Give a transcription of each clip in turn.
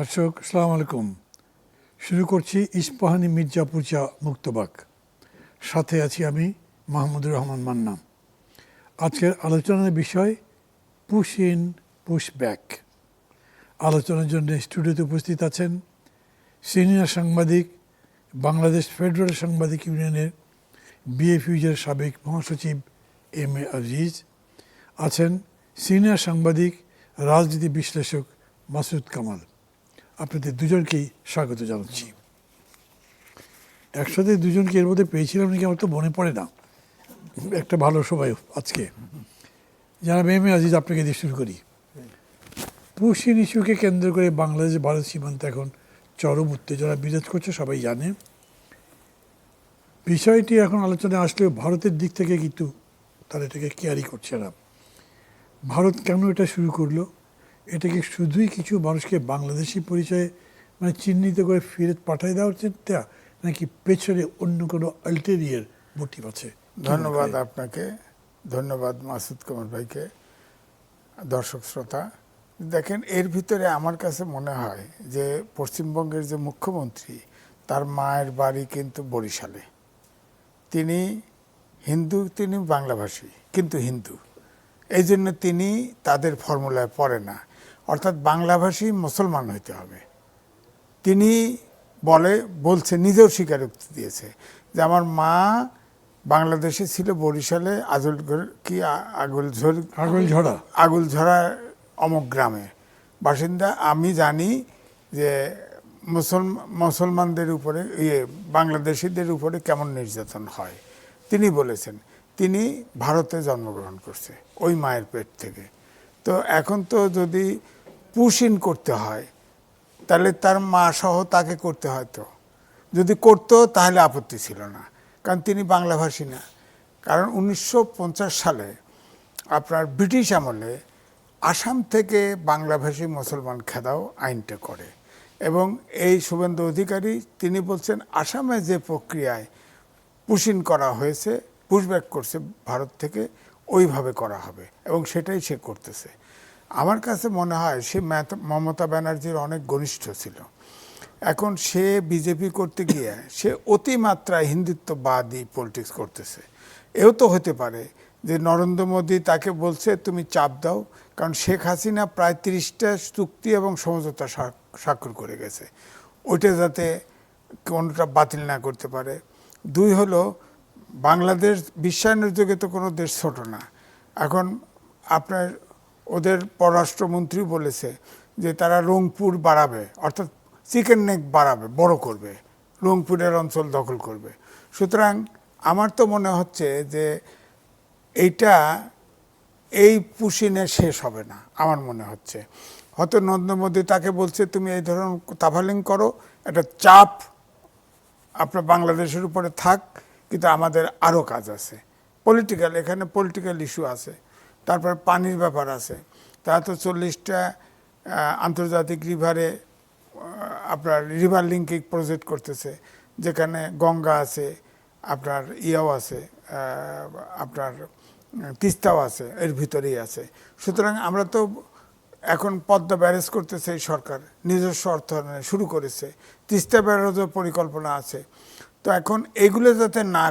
দর্শক আসসালামু আলাইকুম। শুরু করছি ইস্পাহানি মির্জাপুর চা মুক্তবাক। সাথে আছি আমি মাহমুদুর রহমান মান্না। আজকের আলোচনার বিষয় পুশ ইন পুশ ব্যাক। আলোচনার জন্য স্টুডিওতে উপস্থিত আছেন সিনিয়র সাংবাদিক, বাংলাদেশ ফেডারেল সাংবাদিক ইউনিয়নের বিএফইউজের সাবেক মহাসচিব এম এ আজিজ, আছেন সিনিয়র সাংবাদিক, রাজনীতি বিশ্লেষক মাসুদ কামাল। আপনাদের দুজনকেই স্বাগত জানাচ্ছি। একসাথে দুজনকে এর মধ্যে পেয়েছিলাম নাকি আমার তো মনে পড়ে না। একটা ভালো সময় আজকে। যারা এম এ আজিজ, আপনাকে দিয়ে শুরু করি। পুশ ইন ইস্যুকে কেন্দ্র করে বাংলাদেশ ভারত সীমান্তে এখন চরম উত্তেজনা বিরাজ করছে, সবাই জানে। বিষয়টি এখন আলোচনায় আসলেও ভারতের দিক থেকে কিন্তু তারা এটাকে কেয়ারই করছে না। ভারত কেন এটা শুরু করলো? এটাকে শুধুই কিছু মানুষকে বাংলাদেশি পরিচয়ে চিহ্নিত করে ফিরে পাঠিয়ে দেওয়ার চিন্তা, নাকি পেছনে অন্য কোনো আলটেরিয়ার মোটিভ আছে? ধন্যবাদ আপনাকে, ধন্যবাদ মাসুদ কামাল ভাইকে। দর্শক শ্রোতা, দেখেন, এর ভিতরে আমার কাছে মনে হয় যে পশ্চিমবঙ্গের যে মুখ্যমন্ত্রী, তার মায়ের বাড়ি কিন্তু বরিশালে। তিনি হিন্দু, তিনি বাংলাভাষী কিন্তু হিন্দু, এই জন্য তিনি তাদের ফর্মুলায় পড়ে না, অর্থাৎ বাংলাভাষী মুসলমান হইতে হবে। তিনি বলছে, নিজেও স্বীকারোক্তি দিয়েছে যে আমার মা বাংলাদেশে ছিল, বরিশালে আগুলঝরা অমুক গ্রামে বাসিন্দা। আমি জানি যে মুসলমানদের উপরে বাংলাদেশিদের উপরে কেমন নির্যাতন হয়। তিনি বলেছেন তিনি ভারতে জন্মগ্রহণ করছে ওই মায়ের পেট থেকে। তো এখন তো যদি পুশ ইন করতে হয় তাহলে তার মা সহ তাকে করতে হয়। তো যদি করতো তাহলে আপত্তি ছিল না, কারণ তিনি বাংলাভাষী না। কারণ 1950 সালে আপনার ব্রিটিশ আমলে আসাম থেকে বাংলাভাষী মুসলমান খেদাও আইনটা করে, এবং এই শুভেন্দু অধিকারী তিনি বলছেন আসামে যে প্রক্রিয়ায় পুশ ইন করা হয়েছে, পুশব্যাক করছে ভারত থেকে, ওইভাবে করা হবে, এবং সেটাই সে করতেছে। আমার কাছে মনে হয় সে মমতা ব্যানার্জির অনেক ঘনিষ্ঠ ছিল। এখন সে বিজেপি করতে গিয়ে সে অতিমাত্রায় হিন্দুত্ববাদী পলিটিক্স করতেছে। এও তো হতে পারে যে নরেন্দ্র মোদী তাকে বলছে তুমি চাপ দাও, কারণ শেখ হাসিনা প্রায় 30টা চুক্তি এবং সমঝোতা স্বাক্ষর করে গেছে, ওইটা যাতে কোনোটা বাতিল না করতে পারে। দুই হলো, বাংলাদেশ বিশ্বায়নের যুগে তো কোনো দেশ ছোট না। এখন আপনার ওদের পররাষ্ট্রমন্ত্রী বলেছে যে তারা রংপুর বাড়াবে, অর্থাৎ চিকেন নেক বাড়াবে, বড় করবে, রংপুরের অঞ্চল দখল করবে। সুতরাং আমার তো মনে হচ্ছে যে এই পুশিনে শেষ হবে না। আমার মনে হচ্ছে হয়তো নরেন্দ্র মোদী তাকে বলছে তুমি এই ধরনের তাফালিং করো, একটা চাপ আপনার বাংলাদেশের উপরে থাক, কিন্তু আমাদের আরও কাজ আছে, পলিটিক্যাল, এখানে পলিটিক্যাল ইস্যু আছে, তারপর পানির ব্যাপার আছে। তারা তো 40টা আন্তর্জাতিক রিভারে আপনার রিভার লিঙ্কিং প্রজেক্ট করতেছে, যেখানে গঙ্গা আছে, আপনার ইয়াও আছে, আপনার তিস্তাও আছে, এর ভিতরেই আছে। সুতরাং আমরা তো এখন পদ্মা ব্যারেজ করতেছে, এই সরকার নিজস্ব অর্থায়নে শুরু করেছে, তিস্তা ব্যারেজের পরিকল্পনা আছে। তো এখন এগুলো যাতে না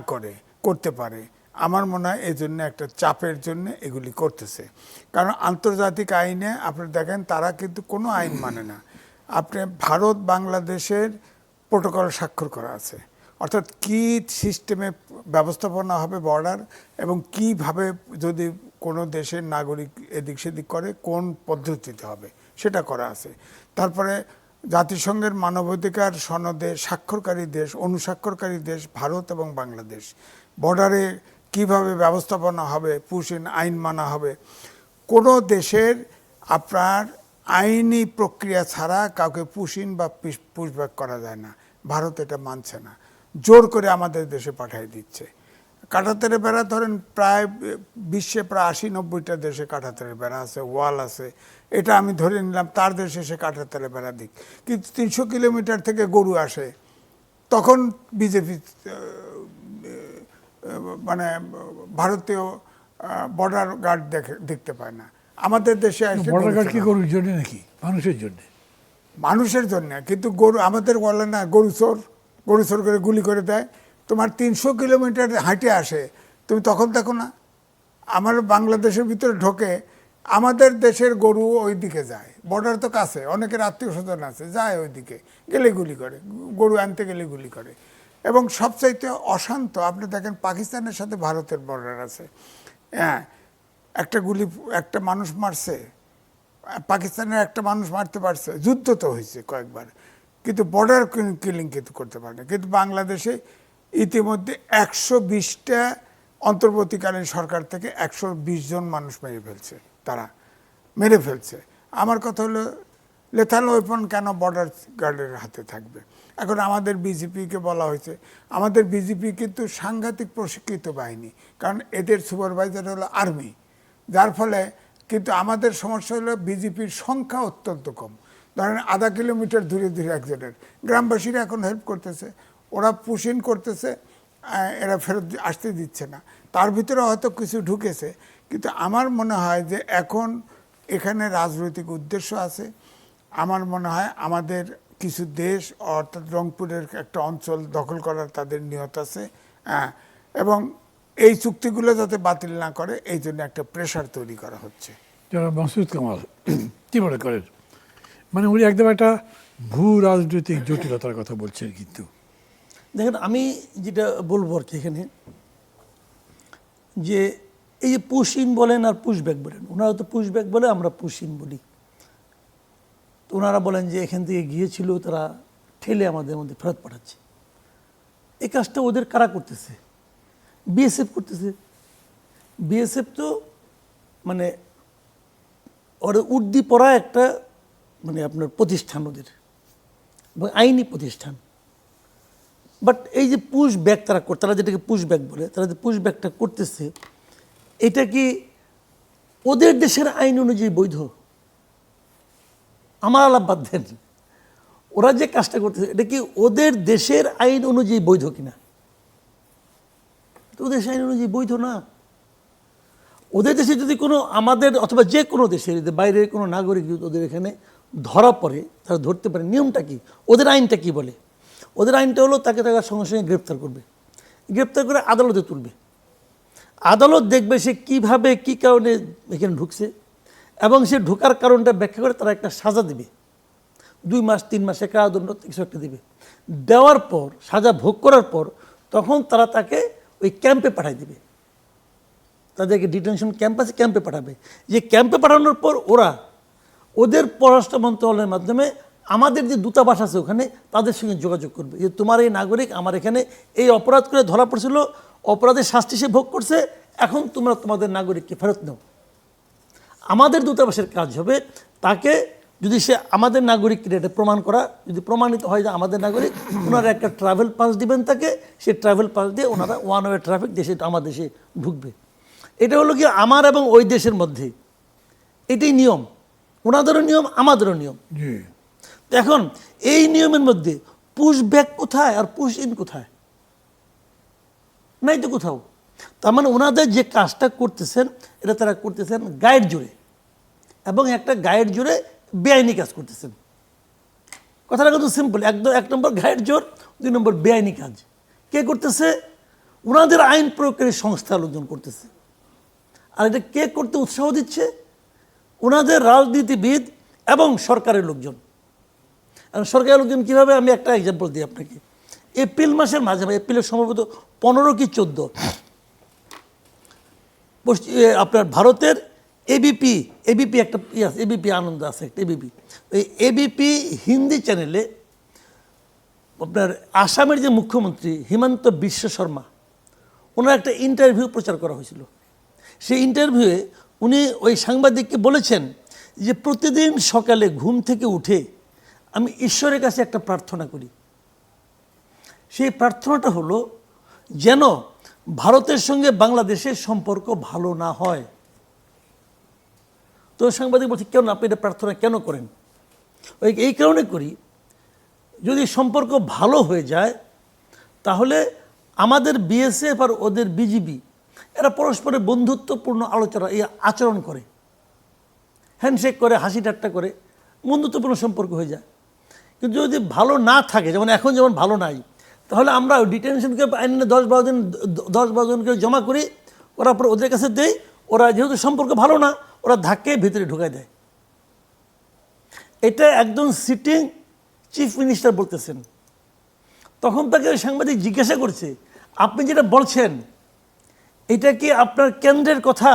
করতে পারে, আমার মনে হয় এই জন্য একটা চাপের জন্য এগুলি করতেছে। কারণ আন্তর্জাতিক আইনে আপনি দেখেন তারা কিন্তু কোনো আইন মানে না। আপনি ভারত বাংলাদেশের প্রোটোকল স্বাক্ষর করা আছে, অর্থাৎ কী সিস্টেমে ব্যবস্থাপনা হবে বর্ডার, এবং কিভাবে যদি কোনো দেশের নাগরিক এদিক সেদিক করে কোন পদ্ধতিতে হবে সেটা করা আছে। তারপরে জাতিসংঘের মানবাধিকার সনদে স্বাক্ষরকারী দেশ, অনুস্বাক্ষরকারী দেশ ভারত এবং বাংলাদেশ। বর্ডারে কিভাবে ব্যবস্থাপনা হবে, পুশ ইন আইন মানা হবে। কোনো দেশের আপনার আইনি প্রক্রিয়া ছাড়া কাউকে পুশ ইন বা পুশব্যাক করা যায় না। ভারত এটা মানছে না, জোর করে আমাদের দেশে পাঠিয়ে দিচ্ছে। কাঁটাতারের বেড়া ধরেন প্রায় বিশ্বে প্রায় 80-90টা দেশে কাঁটাতারের বেড়া আছে, ওয়াল আছে। এটা আমি ধরে নিলাম তার দেশে সে কাঁটাতারের বেড়া দিক, কিন্তু 300 কিলোমিটার থেকে গরু আসে, তখন বিজেপি মানে ভারতীয় বর্ডার গার্ড দেখতে পায় না। আমাদের দেশে বর্ডার গার্ড কি গরুর জন্য নাকি মানুষের জন্য? মানুষের জন্য, কিন্তু গরু আমাদের বলে না গরু চোর করে গুলি করে দেয়। তোমার 300 কিলোমিটার হাঁটে আসে, তুমি তখন দেখো না? আমার বাংলাদেশের ভিতরে ঢোকে, আমাদের দেশের গরু ওই দিকে যায়, বর্ডার তো কাছে, অনেকের আত্মীয় স্বজন আছে, যায় ওই দিকে, গেলে গুলি করে, গরু আনতে গেলে গুলি করে। এবং সবচাইতে অশান্ত আপনি দেখেন পাকিস্তানের সাথে ভারতের বর্ডার আছে, হ্যাঁ, একটা মানুষ মারছে, পাকিস্তানের একটা মানুষ মারতে পারছে, যুদ্ধ তো হয়েছে কয়েকবার, কিন্তু বর্ডার কিলিং কিন্তু করতে পারে না। কিন্তু বাংলাদেশে ইতিমধ্যে 120টা অন্তর্বর্তীকালীন সরকার থেকে 120 জন মানুষ তারা মেরে ফেলছে। আমার কথা হলো লেথাল ওয়েপন কেন বর্ডার গার্ডের হাতে থাকবে? এখন আমাদের বিজেপিকে বলা হয়েছে, আমাদের বিজেপি কিন্তু সাংঘাতিক প্রশিক্ষিত বাহিনী, কারণ এদের সুপারভাইজার হলো আর্মি, যার ফলে কিন্তু আমাদের সমস্যা হলো বিজেপির সংখ্যা অত্যন্ত কম। ধরেন আধা কিলোমিটার দূরে দূরে একজনের, গ্রামবাসীরা এখন হেল্প করতেছে, ওরা পুশিন করতেছে, এরা ফেরত আসতে দিচ্ছে না, তার ভিতরে হয়তো কিছু ঢুকেছে। কিন্তু আমার মনে হয় যে এখন এখানে রাজনৈতিক উদ্দেশ্য আছে। আমার মনে হয় আমাদের কিছু দেশ, অর্থাৎ রংপুরের একটা অঞ্চল দখল করার তাদের নিয়ত আছে, এবং এই চুক্তিগুলো যাতে বাতিল না করে এই জন্য একটা প্রেশার তৈরি করা হচ্ছে। যারা মাসুদ কামাল কি মনে করেন? মানে উনি একদম একটা ভূ রাজনৈতিক জটিলতার কথা বলছেন। কিন্তু দেখেন, আমি যেটা বলবো আর কি এখানে, যে এই যে পুশইন বলেন আর পুশব্যাক বলেন, ওনারা তো পুশব্যাক বলে, আমরা পুশইন বলি। তো ওনারা বলেন যে এখান থেকে গিয়েছিল, তারা ঠেলে আমাদের মধ্যে ফেরত পাঠাচ্ছে। এই কাজটা ওদের কারা করতেছে? বিএসএফ করতেছে। বিএসএফ তো মানে ওরা উর্দি পড়া একটা মানে আপনার প্রতিষ্ঠান ওদের, এবং আইনি প্রতিষ্ঠান। বাট এই যে পুশ ব্যাক তারা যেটাকে পুশ ব্যাক বলে, তারা যে পুশ ব্যাকটা করতেছে, এটা কি ওদের দেশের আইন অনুযায়ী বৈধ? আমার আলাপ বাদ দেন, ওরা যে কাজটা করতেছে এটা কি ওদের দেশের আইন অনুযায়ী বৈধ কিনা? ওদের দেশের আইন অনুযায়ী বৈধ না। ওদের দেশে যদি কোনো আমাদের অথবা যে কোনো দেশের বাইরের কোনো নাগরিক যদি ওদের এখানে ধরা পড়ে, তারা ধরতে পারে, নিয়মটা কি, ওদের আইনটা কি বলে? ওদের আইনটা হলো তাকে সঙ্গে সঙ্গে গ্রেপ্তার করবে, গ্রেপ্তার করে আদালতে তুলবে। আদালত দেখবে সে কিভাবে কি কারণে এখানে ঢুকছে, এবং সে ঢোকার কারণটা ব্যাখ্যা করে তারা একটা সাজা দেবে, 2 মাস 3 মাসে কারাদণ্ড কিছু একটা দেবে। দেওয়ার পর, সাজা ভোগ করার পর, তখন তারা তাকে ওই ক্যাম্পে পাঠিয়ে দেবে, তাদেরকে ডিটেনশন ক্যাম্প আছে, ক্যাম্পে পাঠাবে। যে ক্যাম্পে পাঠানোর পর ওদের পররাষ্ট্র মন্ত্রণালয়ের মাধ্যমে আমাদের যে দূতাবাস আছে ওখানে তাদের সঙ্গে যোগাযোগ করবে, যে তোমার এই নাগরিক আমার এখানে এই অপরাধ করে ধরা পড়ছিল, অপরাধের শাস্তি সে ভোগ করছে, এখন তোমরা তোমাদের নাগরিককে ফেরত নাও। আমাদের দূতাবাসের কাজ হবে তাকে, যদি সে আমাদের নাগরিক এটা প্রমাণ করা, যদি প্রমাণিত হয় যে আমাদের নাগরিক, ওনারা একটা ট্রাভেল পাস দিবেন তাকে, সে ট্রাভেল পাস দিয়ে ওনারা ওয়ান ওয়ে ট্রাফিক দেশে আমার দেশে ঢুকবে। এটা হলো কি আমার এবং ওই দেশের মধ্যে এটাই নিয়ম, ওনাদেরও নিয়ম আমাদেরও নিয়ম। এখন এই নিয়মের মধ্যে পুশ ব্যাক কোথায় আর পুশ ইন কোথায়? নাই তো কোথাও। তার মানে ওনাদের যে কাজটা করতেছেন এটা তারা করতেছেন গাইড জুড়ে, এবং একটা গাইড জুড়ে বেআইনি কাজ করতেছেন। কথাটা কিন্তু সিম্পল, একদম 1 নম্বর গাইড জোর, 2 নম্বর বেআইনি কাজ। কে করতেছে? ওনাদের আইন প্রয়োগকারী সংস্থা লোকজন করতেছে। আর এটা কে করতে উৎসাহ দিচ্ছে? ওনাদের রাজনীতিবিদ এবং সরকারের লোকজন। এবং সরকারের লোকজন কীভাবে, আমি একটা এক্সাম্পল দিই আপনাকে। এপ্রিল মাসের মাঝে, এপ্রিলের সম্ভবত 15 কি 14, আপনার ভারতের এবিপি একটা এবিপি আনন্দ আছে একটা এবিপি, ওই এবিপি হিন্দি চ্যানেলে আপনার আসামের যে মুখ্যমন্ত্রী হিমন্ত বিশ্ব শর্মা, ওনার একটা ইন্টারভিউ প্রচার করা হয়েছিল। সেই ইন্টারভিউয়ে উনি ওই সাংবাদিককে বলেছেন যে প্রতিদিন সকালে ঘুম থেকে উঠে আমি ঈশ্বরের কাছে একটা প্রার্থনা করি, সেই প্রার্থনাটা হলো যেন ভারতের সঙ্গে বাংলাদেশের সম্পর্ক ভালো না হয়। তো সাংবাদিক বলছে, কেন আপনি এটা প্রার্থনা কেন করেন? এই কারণে করি, যদি সম্পর্ক ভালো হয়ে যায় তাহলে আমাদের বিএসএফ আর ওদের বিজিবি এরা পরস্পরের বন্ধুত্বপূর্ণ আচরণ করে, হ্যান্ডশেক করে, হাসি ঠাট্টা করে, বন্ধুত্বপূর্ণ সম্পর্ক হয়ে যায়। কিন্তু যদি ভালো না থাকে, যেমন এখন যেমন ভালো নাই, তাহলে আমরা ডিটেনশনকে আইনে 10-12 জনকে জমা করি, ওরা পর ওদের কাছে দেই, ওরা যেহেতু সম্পর্ক ভালো না, ওরা ধাক্কে ভিতরে ঢুকাই দেয়। এটা একজন সিটিং চিফ মিনিস্টার বলতেছেন। তখন তাকে সাংবাদিক জিজ্ঞাসা করছে, আপনি যেটা বলছেন এটা কি আপনার কেন্দ্রের কথা?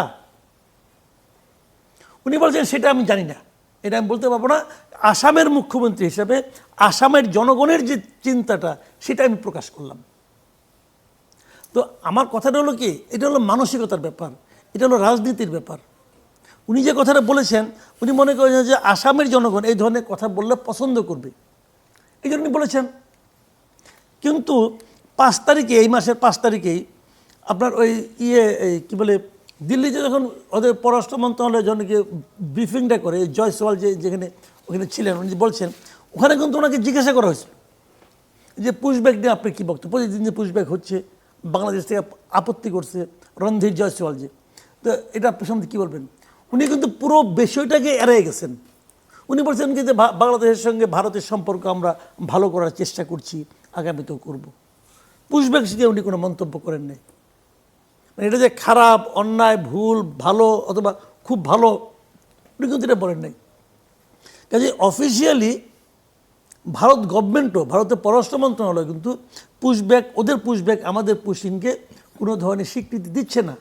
উনি বলছেন সেটা আমি জানি না, এটা আমি বলতে পারবো না। আসামের মুখ্যমন্ত্রী হিসাবে আসামের জনগণের যে চিন্তাটা সেটা আমি প্রকাশ করলাম। তো আমার কথাটা হলো কি, এটা হলো মানসিকতার ব্যাপার, এটা হলো রাজনীতির ব্যাপার। উনি যে কথাটা বলেছেন, উনি মনে করেন যে আসামের জনগণ এই ধরনের কথা বললে পছন্দ করবে, এই জন্য উনি বলেছেন। কিন্তু 5 তারিখে, এই মাসের 5 তারিখেই আপনার ওই কি বলে, দিল্লিতে যখন ওদের পররাষ্ট্র মন্ত্রণালয় জনকে ব্রিফিংটা করে, জয়সওয়াল যেখানে ওখানে ছিলেন, উনি বলছেন, ওখানে কিন্তু ওনাকে জিজ্ঞাসা করা হয়েছিল যে পুশব্যাক নিয়ে আপনি কী বক্তব্য, প্রতিদিন যে পুশব্যাক হচ্ছে, বাংলাদেশ থেকে আপত্তি করছে রণধীর জয়সওয়াল যে, তো এটা আপনি সম্বন্ধে কী বলবেন? উনি কিন্তু পুরো বিষয়টাকে এড়িয়ে গেছেন। উনি বলছেন কি যে বাংলাদেশের সঙ্গে ভারতের সম্পর্ক আমরা ভালো করার চেষ্টা করছি, আগামীতেও করব। পুশব্যাক নিয়ে উনি কোনো মন্তব্য করেন নাই। মানে এটা যে খারাপ, অন্যায়, ভুল, ভালো অথবা খুব ভালো, উনি কিন্তু এটা বলেন নাই। কাজে অফিসিয়ালি ভারত গভর্নমেন্টও, ভারতের পররাষ্ট্র মন্ত্রণালয় কিন্তু পুশব্যাক, ওদের পুশব্যাক আমাদের পুশিংকে কোনো ধরনের স্বীকৃতি দিচ্ছে না,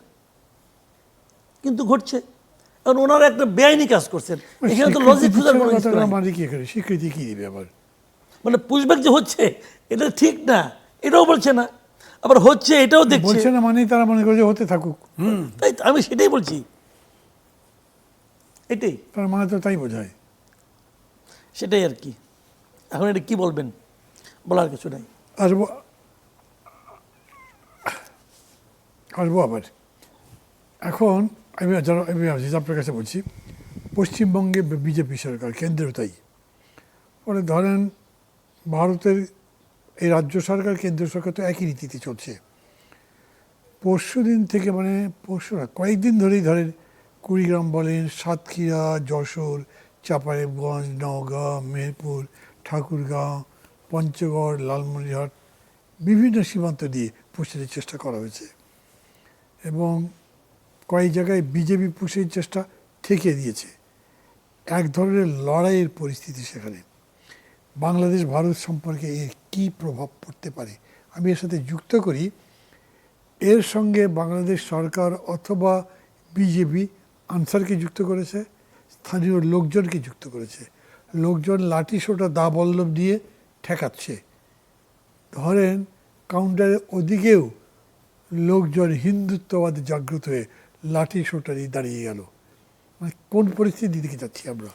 কিন্তু ঘটছে। কারণ ওনারা একটা বেআইনি কাজ করছেন, এখানে তো লজিক খুঁজার কোনো কিছু নাই। মানে কি এখানে স্বীকৃতি কি দিবে আবার? মানে পুশব্যাক যে হচ্ছে এটা ঠিক না, এটাও বলছে না, আবার হচ্ছে এটাও দেখছে। বলছে না মানে তারা মনে করে যে হতে থাকুক। তাই আমি সেটাই বলছি, এটাই তার মানে তো তাই বোঝায়। সেটাই আর কি। এখন এটা কি বলবেন, বলার কিছু নাই। আসবো আসবো আবার। এখন আমি আপনার কাছে বলছি, পশ্চিমবঙ্গে বিজেপি সরকার, কেন্দ্রেও তাই। পরে ধরেন ভারতের এই রাজ্য সরকার, কেন্দ্র সরকার তো একই রীতিতে চলছে। পরশু দিন থেকে, মানে পরশু না, কয়েকদিন ধরেই ধরেন কুড়িগ্রাম বলেন, সাতক্ষীরা, যশোর, চাঁপাইনবাবগঞ্জ, নওগাঁ, মেহেরপুর, ঠাকুরগাঁও, পঞ্চগড়, লালমনিরহাট, বিভিন্ন সীমান্ত দিয়ে পুষের চেষ্টা করা হয়েছে এবং কয়েক জায়গায় বিজেপি পুষের চেষ্টা ঠেকে দিয়েছে। এক ধরনের লড়াইয়ের পরিস্থিতি সেখানে। বাংলাদেশ ভারত সম্পর্কে এর কী প্রভাব পড়তে পারে আমি এর সাথে যুক্ত করি, এর সঙ্গে বাংলাদেশ সরকার অথবা বিজেপি আনসারকে যুক্ত করেছে, স্থানীয় লোকজনকে যুক্ত করেছে। লোকজন লাঠি সোটা দা বল্লম দিয়ে ঠেকাচ্ছে। ধরেন কাউন্টারের ওদিকেও লোকজন হিন্দুত্ববাদে জাগ্রত হয়ে লাঠি সোটা দিয়ে দাঁড়িয়ে গেল। মানে কোন পরিস্থিতি দিকে যাচ্ছি আমরা?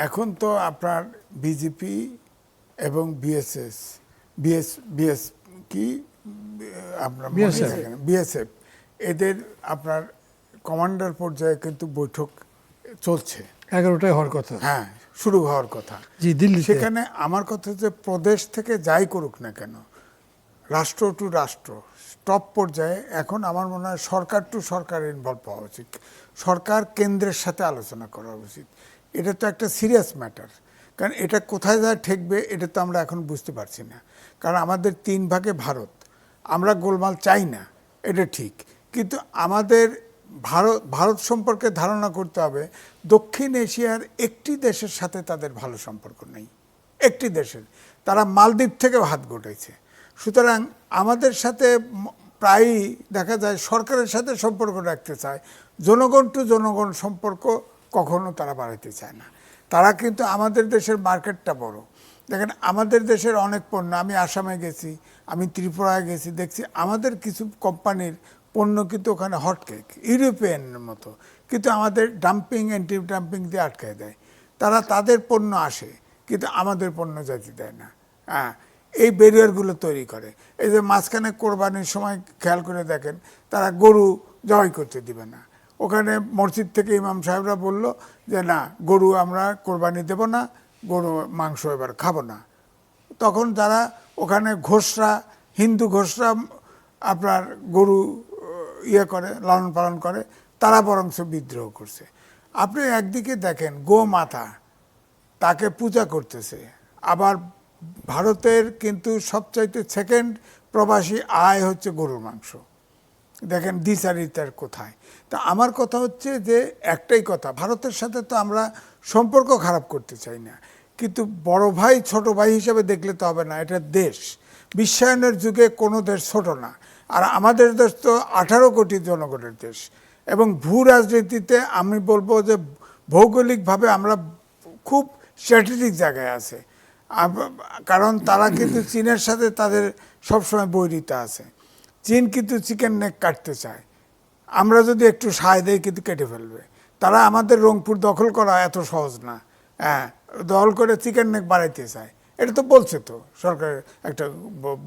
এখন তো আপনার বিজেপি এবং বিএস কি আপনার বিএসএফ, এদের আপনার কমান্ডার পর্যায়ে কিন্তু বৈঠক চলছে। 11টায় হওয়ার কথা। হ্যাঁ, শুরু হওয়ার কথা। জি, দিল্লি। সেখানে আমার কথা যে প্রদেশ থেকে যাই করুক না কেন, রাষ্ট্র টু রাষ্ট্র, টপ পর্যায়ে এখন আমার মনে হয় সরকার টু সরকার ইনভলভ হওয়া উচিত। সরকার কেন্দ্রের সাথে আলোচনা করা উচিত। এটা তো একটা সিরিয়াস ম্যাটার। কারণ এটা কোথায় যায় ঠেকবে এটা তো আমরা এখন বুঝতে পারছি না। কারণ আমাদের 3 ভাগে ভারত, আমরা গোলমাল চাই না, এটা ঠিক। কিন্তু আমাদের ভারত সম্পর্কে ধারণা করতে হবে, দক্ষিণ এশিয়ার একটি দেশের সাথে তাদের ভালো সম্পর্ক নেই, একটি দেশের। তারা মালদ্বীপ থেকেও হাত গোটাইছে। সুতরাং আমাদের সাথে প্রায়ই দেখা যায় সরকারের সাথে সম্পর্ক রাখতে চায়, জনগণ টু জনগণ সম্পর্ক কখনো তারা বাড়াতে চায় না। তারা কিন্তু আমাদের দেশের মার্কেটটা বড়। দেখেন আমাদের দেশের অনেক পণ্য, আমি আসামে গেছি, আমি ত্রিপুরায় গেছি, দেখছি আমাদের কিছু কোম্পানির পণ্য কিন্তু ওখানে হটকেক, ইউরোপিয়ানের মতো, কিন্তু আমাদের ডাম্পিং অ্যান্টি ডাম্পিং দিয়ে আটকায় দেয়। তারা তাদের পণ্য আসে কিন্তু আমাদের পণ্য যাইতে দেয় না। হ্যাঁ, এই ব্যারিয়ারগুলো তৈরি করে। এই যে মাঝখানে কোরবানির সময় খেয়াল করে দেখেন, তারা গরু জবাই করতে দিবে না। ওখানে মসজিদ থেকে ইমাম সাহেবরা বলল যে না, গরু আমরা কোরবানি দেব না, গরু মাংস এবার খাবো না। তখন তারা ওখানে ঘোষরা, হিন্দু ঘোষরা আপনার গরু করে, লালন পালন করে, তারা বরঞ্চ বিদ্রোহ করছে। আপনি একদিকে দেখেন গোমাতা, তাকে পূজা করতেছে, আবার ভারতের কিন্তু সবচাইতে সেকেন্ড প্রবাসী আয় হচ্ছে গরুর মাংস। দেখেন দ্বিচারিতার কোথায়। তা আমার কথা হচ্ছে যে একটাই কথা, ভারতের সাথে তো আমরা সম্পর্ক খারাপ করতে চাই না, কিন্তু বড় ভাই ছোট ভাই হিসেবে দেখলে তো হবে না। এটা দেশ, বিশ্বায়নের যুগে কোনো দেশ ছোট না। আর আমাদের দেশ তো 18 কোটি জনগণের দেশ, এবং ভূ রাজনীতিতে আমি বলবো যে ভৌগোলিকভাবে আমরা খুব স্ট্র্যাটেজিক জায়গায় আছে। কারণ তারা কিন্তু চীনের সাথে তাদের সবসময় বৈরিতা আছে। চীন কিন্তু চিকেন নেক কাটতে চায়, আমরা যদি একটু সায় দেই কিন্তু কেটে ফেলবে। তারা আমাদের রংপুর দখল করা এত সহজ না, হ্যাঁ, দখল করে চিকেন নেক বাড়াইতে চায়। এটা তো বলছে, তো সরকার একটা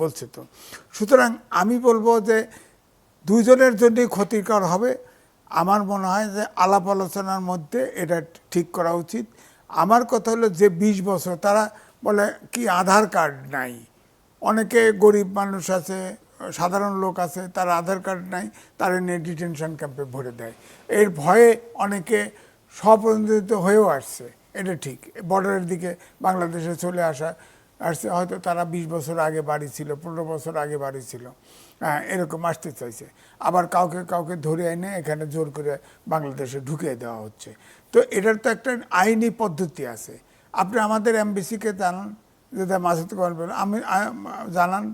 বলছে তো। সুতরাং আমি বলবো যে দুইজনের জন্যই ক্ষতিকর হবে। আমার মনে হয় যে আলাপ আলোচনার মধ্যে এটা ঠিক করা উচিত। আমার কথা হলো যে 20 বছর তারা বলে কি আধার কার্ড নাই, অনেকে গরিব মানুষ আছে, সাধারণ লোক আছে, তার আধার কার্ড নাই, তারা নিয়ে ডিটেনশন ক্যাম্পে ভরে দেয়। এর ভয়ে অনেকে স্বপ্রণোদিত হয়েও আসছে, এটা ঠিক। বর্ডারের দিকে বাংলাদেশে চলে আসছে, হয়তো তারা 20 বছর আগে বাড়ি ছিল, 15 বছর আগে বাড়ি ছিল, হ্যাঁ, এরকম আসতে চাইছে। আবার কাউকে কাউকে ধরে এনে এখানে জোর করে বাংলাদেশে ঢুকিয়ে দেওয়া হচ্ছে। তো এটার তো একটা আইনি পদ্ধতি আছে। আপনি আমাদের এমবিসিকে জানান, যেটা মাসুদ কামাল বলেন, আমি জানান,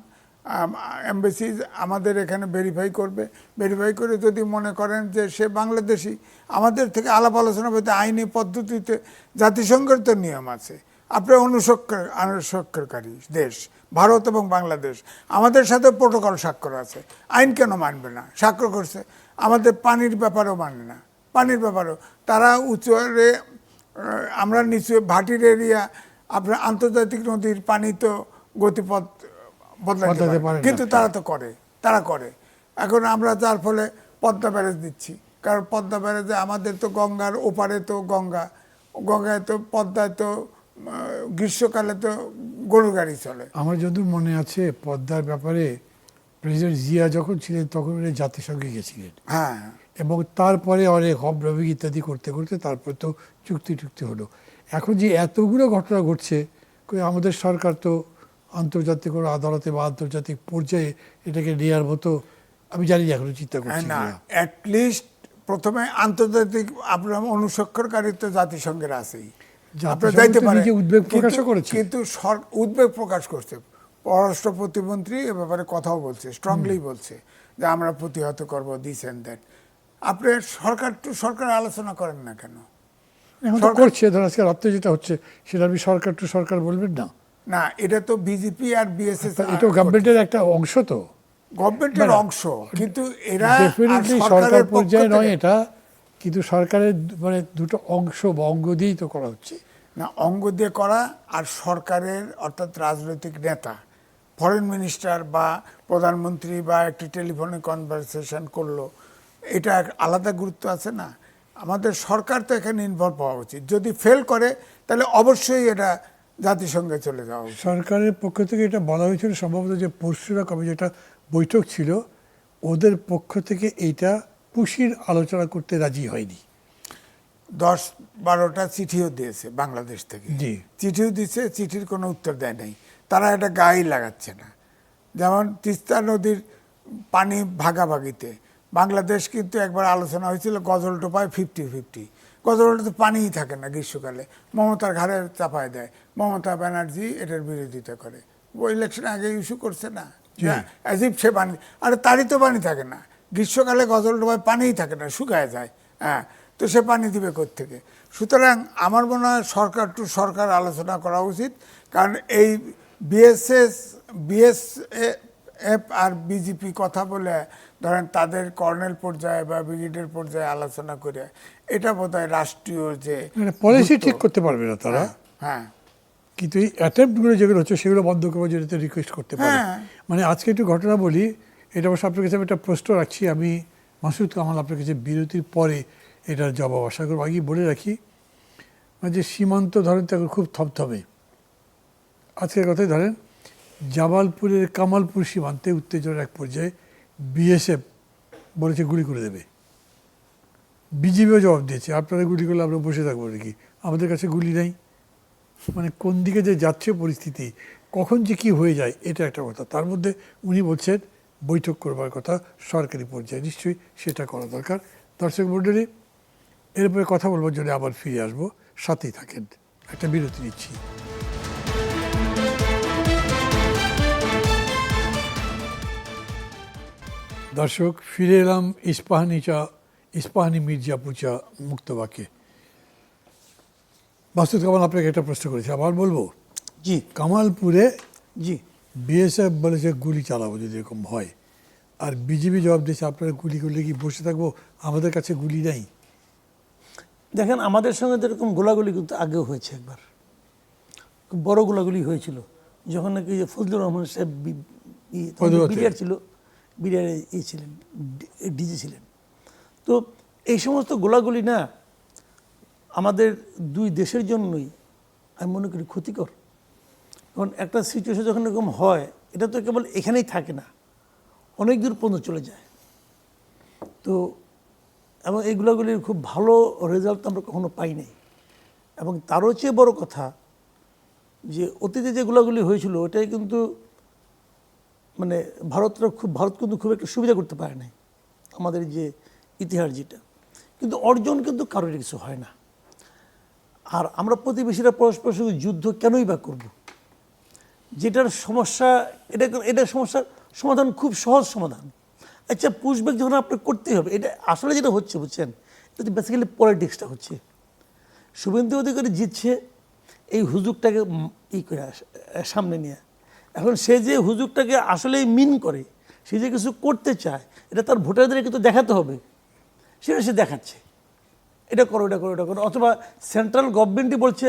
এমবেসি আমাদের এখানে ভেরিফাই করবে। ভেরিফাই করে যদি মনে করেন যে সে বাংলাদেশি, আমাদের থেকে আলাপ আলোচনা করতে আইনি পদ্ধতিতে জাতিসংঘের তো নিয়ম আছে। আপনার অনুস্বাক্ষরকারী দেশ ভারত এবং বাংলাদেশ, আমাদের সাথে প্রোটোকল স্বাক্ষর আছে। আইন কেন মানবে না? স্বাক্ষর করছে। আমাদের পানির ব্যাপারেও মানে না, পানির ব্যাপারেও তারা উঁচুরে, আমরা নিচু ভাটির এরিয়া, আপনার আন্তর্জাতিক নদীর পানি তো গতিপথ বদলাতে পারে, কিন্তু তারা তো করে, তারা করে। এখন আমরা যার ফলে পদ্মা ব্যারেজ দিচ্ছি, কারণ পদ্মা ব্যারেজে আমাদের তো গঙ্গার ওপারে তো গঙ্গায় তো পদ্মায় তো গ্রীষ্মকালে তো গরুর গাড়ি চলে। আমার যতদূর মনে আছে পদ্মার ব্যাপারে প্রেসিডেন্ট জিয়া যখন ছিলেন তখন উনি জাতিসংঘে গেছিলেন, হ্যাঁ, এবং তারপরে অনেক হবরবি ইত্যাদি করতে করতে তারপর তো চুক্তি হলো। এখন যে এতগুলো ঘটনা ঘটছে, আমাদের সরকার তো আন্তর্জাতিক কোনো আদালতে বা আন্তর্জাতিক পর্যায়ে এটাকে নেওয়ার মতো আমি জানি না, এখনো চিন্তা করছি না, না। অ্যাটলিস্ট প্রথমে আন্তর্জাতিক আপনার অনুস্বাক্ষরকারিত্ব জাতিসংঘের আছেই, আপনার যাইতে পারে। উদ্বেগ প্রকাশও করেছে, কিন্তু উদ্বেগ প্রকাশ করছে, পররাষ্ট্র প্রতিমন্ত্রী এ ব্যাপারে কথাও বলছে, স্ট্রংলি বলছে যে আমরা প্রতিহত করবো দিস এন্ড দ্যাট। আপনি সরকার টু সরকার আলোচনা করেন না কেন? এখন তো করছে, ধর আজকে রাত্রে যেটা হচ্ছে সেটা আপনি সরকার টু সরকার বলবেন না। না, এটা তো বিজেপি আর বিএসএস, এটা গভর্নমেন্টের একটা অংশ, তো গভর্নমেন্টের অংশ, কিন্তু এরা ডেফিনেটলি সরকার পর্যায়ে নয় এটা, কিন্তু সরকারের মানে দুটো অংশ বা অঙ্গ দিয়েই তো করা হচ্ছে না। অঙ্গ দিয়ে করা আর সরকারের, অর্থাৎ রাজনৈতিক নেতা, ফরেন মিনিস্টার বা প্রধানমন্ত্রী বা একটি টেলিফোনে কনভারসেশন করলো, এটা আলাদা গুরুত্ব আছে না। আমাদের সরকার তো এখানে ইনভলভ হওয়া উচিত। যদি ফেল করে তাহলে অবশ্যই এটা জাতিসংঘে চলে যাওয়া উচিত। সরকারের পক্ষ থেকে এটা বলা হয়েছিল সম্ভবত যে পরশুরা কবে যেটা বৈঠক ছিল, ওদের পক্ষ থেকে এইটা পুশির আলোচনা করতে রাজি হয়নি। 10-12টা চিঠিও দিয়েছে বাংলাদেশ থেকে, জি, চিঠিও দিচ্ছে, চিঠির কোনো উত্তর দেয় নাই। তারা এটা গায়ে লাগাচ্ছে না। যেমন তিস্তা নদীর পানি ভাগাভাগিতে বাংলাদেশ কিন্তু একবার আলোচনা হয়েছিল, গজলটোপায় 50-50। গজলটোতে পানিই থাকে না গ্রীষ্মকালে, মমতার ঘাড়ে চাপায় দেয়। মমতা ব্যানার্জি এটার বিরোধিতা করে, ও ইলেকশন আগে ইস্যু করছে না, অ্যাজিভ সে পানি, আরে তারই তো পানি থাকে না গ্রীষ্মকালে, গজলটোপায় পানিই থাকে না, শুকায় যায়, হ্যাঁ, তো সে পানি দিবে কোত্থেকে? সুতরাং আমার মনে হয় সরকার টু সরকার আলোচনা করা উচিত। কারণ এই বিএসএফ আর বিজেপি কথা বলে, ধরেন তাদের কর্নেল পর্যায়ে বা ব্রিগেডের পর্যায়ে আলোচনা করে, এটা বোধহয় রাষ্ট্রীয় যে পলিসি ঠিক করতে পারবে না তারা, হ্যাঁ, কিন্তু এই অ্যাটেম্পটগুলো যেগুলো হচ্ছে সেগুলো বন্ধ করার জন্য রিকোয়েস্ট করতে পারে। মানে আজকে একটু ঘটনা বলি, এটা অবশ্য আপনার কাছে আমি একটা প্রশ্ন রাখছি, আমি মাসুদ কামাল আপনার কাছে বিরতির পরে এটার জবাব আশা করব। আগেই বলে রাখি, মানে যে সীমান্ত ধরেন তো এখন খুব থমথমে। আজকের কথাই ধরেন জামালপুরের কামালপুর সীমান্তে উত্তেজনার এক পর্যায়ে বিএসএফ বলেছে গুলি করে দেবে, বিজিবিও জবাব দিয়েছে আপনারা গুলি করলে আমরা বসে থাকবো নাকি, আমাদের কাছে গুলি নেই। মানে কোন দিকে যে যাচ্ছে পরিস্থিতি, কখন যে কি হয়ে যায়, এটা একটা কথা। তার মধ্যে উনি বলছেন বৈঠক করবার কথা সরকারি পর্যায়ে, নিশ্চয়ই সেটা করা দরকার। দর্শক মণ্ডলী, এরপরে কথা বলবার জন্য আবার ফিরে আসবো, সাথেই থাকেন। একটা বিরতি নিচ্ছি। দর্শক, ফিরে এলাম ইস্পাহানি মির্জাপুর চা মুক্তবাকে। বাস্তুদ কামাল আপনাকে একটা প্রশ্ন করেছি, আবার বলবো। জি কামালপুরে জি বিএসএফ বলেছে গুলি চালাবো যদি এরকম হয়, আর বিজেপি জবাব দিয়েছে আপনারা গুলি করলে কি বসে থাকবো, আমাদের কাছে গুলি নেই। দেখেন, আমাদের সঙ্গে তো এরকম গোলাগুলি কিন্তু আগেও হয়েছে একবার, খুব বড় গোলাগুলি হয়েছিল যখন নাকি যে ফজলুর রহমান সাহেব পদুয়াতে। বিডিআর ছিল, বিডিআর ছিলেন, ডিজি ছিলেন। তো এই সমস্ত গোলাগুলি না আমাদের দুই দেশের জন্যই আমি মনে করি ক্ষতিকর। কারণ একটা সিচুয়েশন যখন এরকম হয়, এটা তো কেবল এখানেই থাকে না, অনেক দূর পর্যন্ত চলে যায়। তো এবং এই গোলাগুলির খুব ভালো রেজাল্ট আমরা কখনো পাই নাই। এবং তারও চেয়ে বড় কথা যে অতীতে যে গোলাগুলি হয়েছিল ওটাই কিন্তু মানে ভারত কিন্তু খুব একটা সুবিধা করতে পারে নাই, আমাদের যে ইতিহাস যেটা। কিন্তু অর্জন কিন্তু কারোর কিছু হয় না। আর আমরা প্রতিবেশীরা পরস্পর সঙ্গে যুদ্ধ কেনই বা করব? যেটার সমস্যা, এটা সমস্যার সমাধান খুব সহজ সমাধান। আচ্ছা, পুশব্যাক যখন আপনার করতেই হবে, এটা আসলে যেটা হচ্ছে বুঝছেন, এটা বেসিক্যালি পলিটিক্সটা হচ্ছে। শুভেন্দু অধিকারী জিতছে এই হুজুগটাকে করে সামনে নিয়ে। এখন সে যে হুজুগটাকে আসলেই মিন করে, সে যে কিছু করতে চায়, এটা তার ভোটারদের কিন্তু দেখাতে হবে, সেটা সে দেখাচ্ছে। এটা করো, এটা করো, এটা করো। অথবা সেন্ট্রাল গভর্নমেন্টই বলছে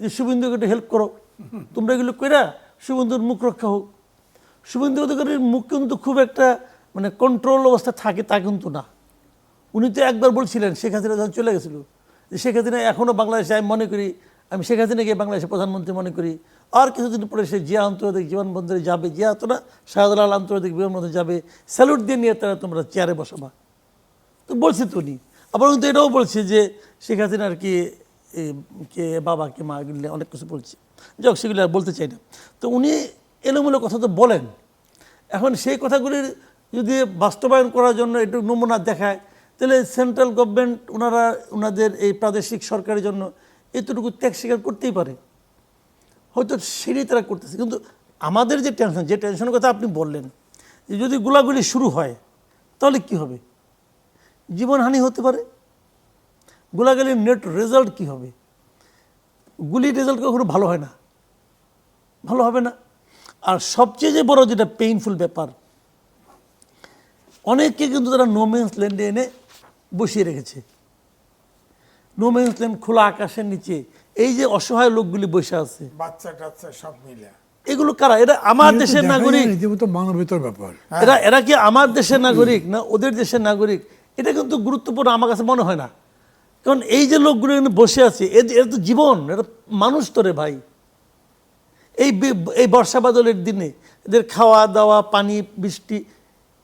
যে শুভেন্দুকে একটু হেল্প করো, তোমরা এগুলো কইরা শুভেন্দুর মুখ রক্ষা হোক। শুভেন্দু অধিকারীর মুখ কিন্তু খুব একটা মানে কন্ট্রোল অবস্থা থাকে তা কিন্তু না। উনি তো একবার বলছিলেন শেখ হাসিনা যখন চলে গেছিল, যে শেখ হাসিনা এখনও বাংলাদেশে, আমি মনে করি, আমি শেখ হাসিনাকে বাংলাদেশের প্রধানমন্ত্রী মনে করি। আর কিছুদিন পরে সে জিয়া আন্তর্জাতিক বিমানবন্দরে যাবে, জিয়া তো না, শাহজালাল আন্তর্জাতিক বিমানবন্দরে যাবে, স্যালুট দিয়ে নিয়ে তারা তোমরা চেয়ারে বসাবা। তো বলছে তো উনি। আবার কিন্তু এটাও বলছে যে শেখ হাসিনার কি কে বাবা কে মা, এগুলো অনেক কিছু বলছে, যাক সেগুলো আর বলতে চাই না। তো উনি এলোমেলো কথা তো বলেন। এখন সেই কথাগুলির যদি বাস্তবায়ন করার জন্য একটু নমুনা দেখায়, তাহলে সেন্ট্রাল গভর্নমেন্ট ওনাদের এই প্রাদেশিক সরকারের জন্য এতটুকু ত্যাগ স্বীকার করতেই পারে, হয়তো সেটাই তারা করতেছে। কিন্তু আমাদের যে টেনশনের কথা আপনি বললেন, যে যদি গোলাগুলি শুরু হয় তাহলে কি হবে? জীবনহানি হতে পারে। গোলাগুলির নেট রেজাল্ট কি হবে? গুলির রেজাল্ট কখনো ভালো হয় না, ভালো হবে না। আর সবচেয়ে যে বড় যেটা পেইনফুল ব্যাপার, অনেককে কিন্তু তারা নোম্যান্স ল্যান্ডে এনে বসিয়ে রেখেছে। নোম্যান্স ল্যান্ড, খোলা আকাশের নিচে এই যে অসহায় লোকগুলি বসে আছে, বাচ্চা টাচ্চা সব মিলে, এগুলো কারা? এরা আমার দেশের নাগরিক? রীতিমতো মানবেতর ব্যাপার। এরা কি আমার দেশের নাগরিক না ওদের দেশের নাগরিক? এটা কিন্তু গুরুত্বপূর্ণ আমার কাছে মনে হয় না। কারণ এই যে লোকগুলো এখানে বসে আছে, এরা তো জীবন, এরা মানুষ তো রে ভাই। এই বর্ষা বাদলের দিনে এদের খাওয়া দাওয়া, পানি, বৃষ্টি,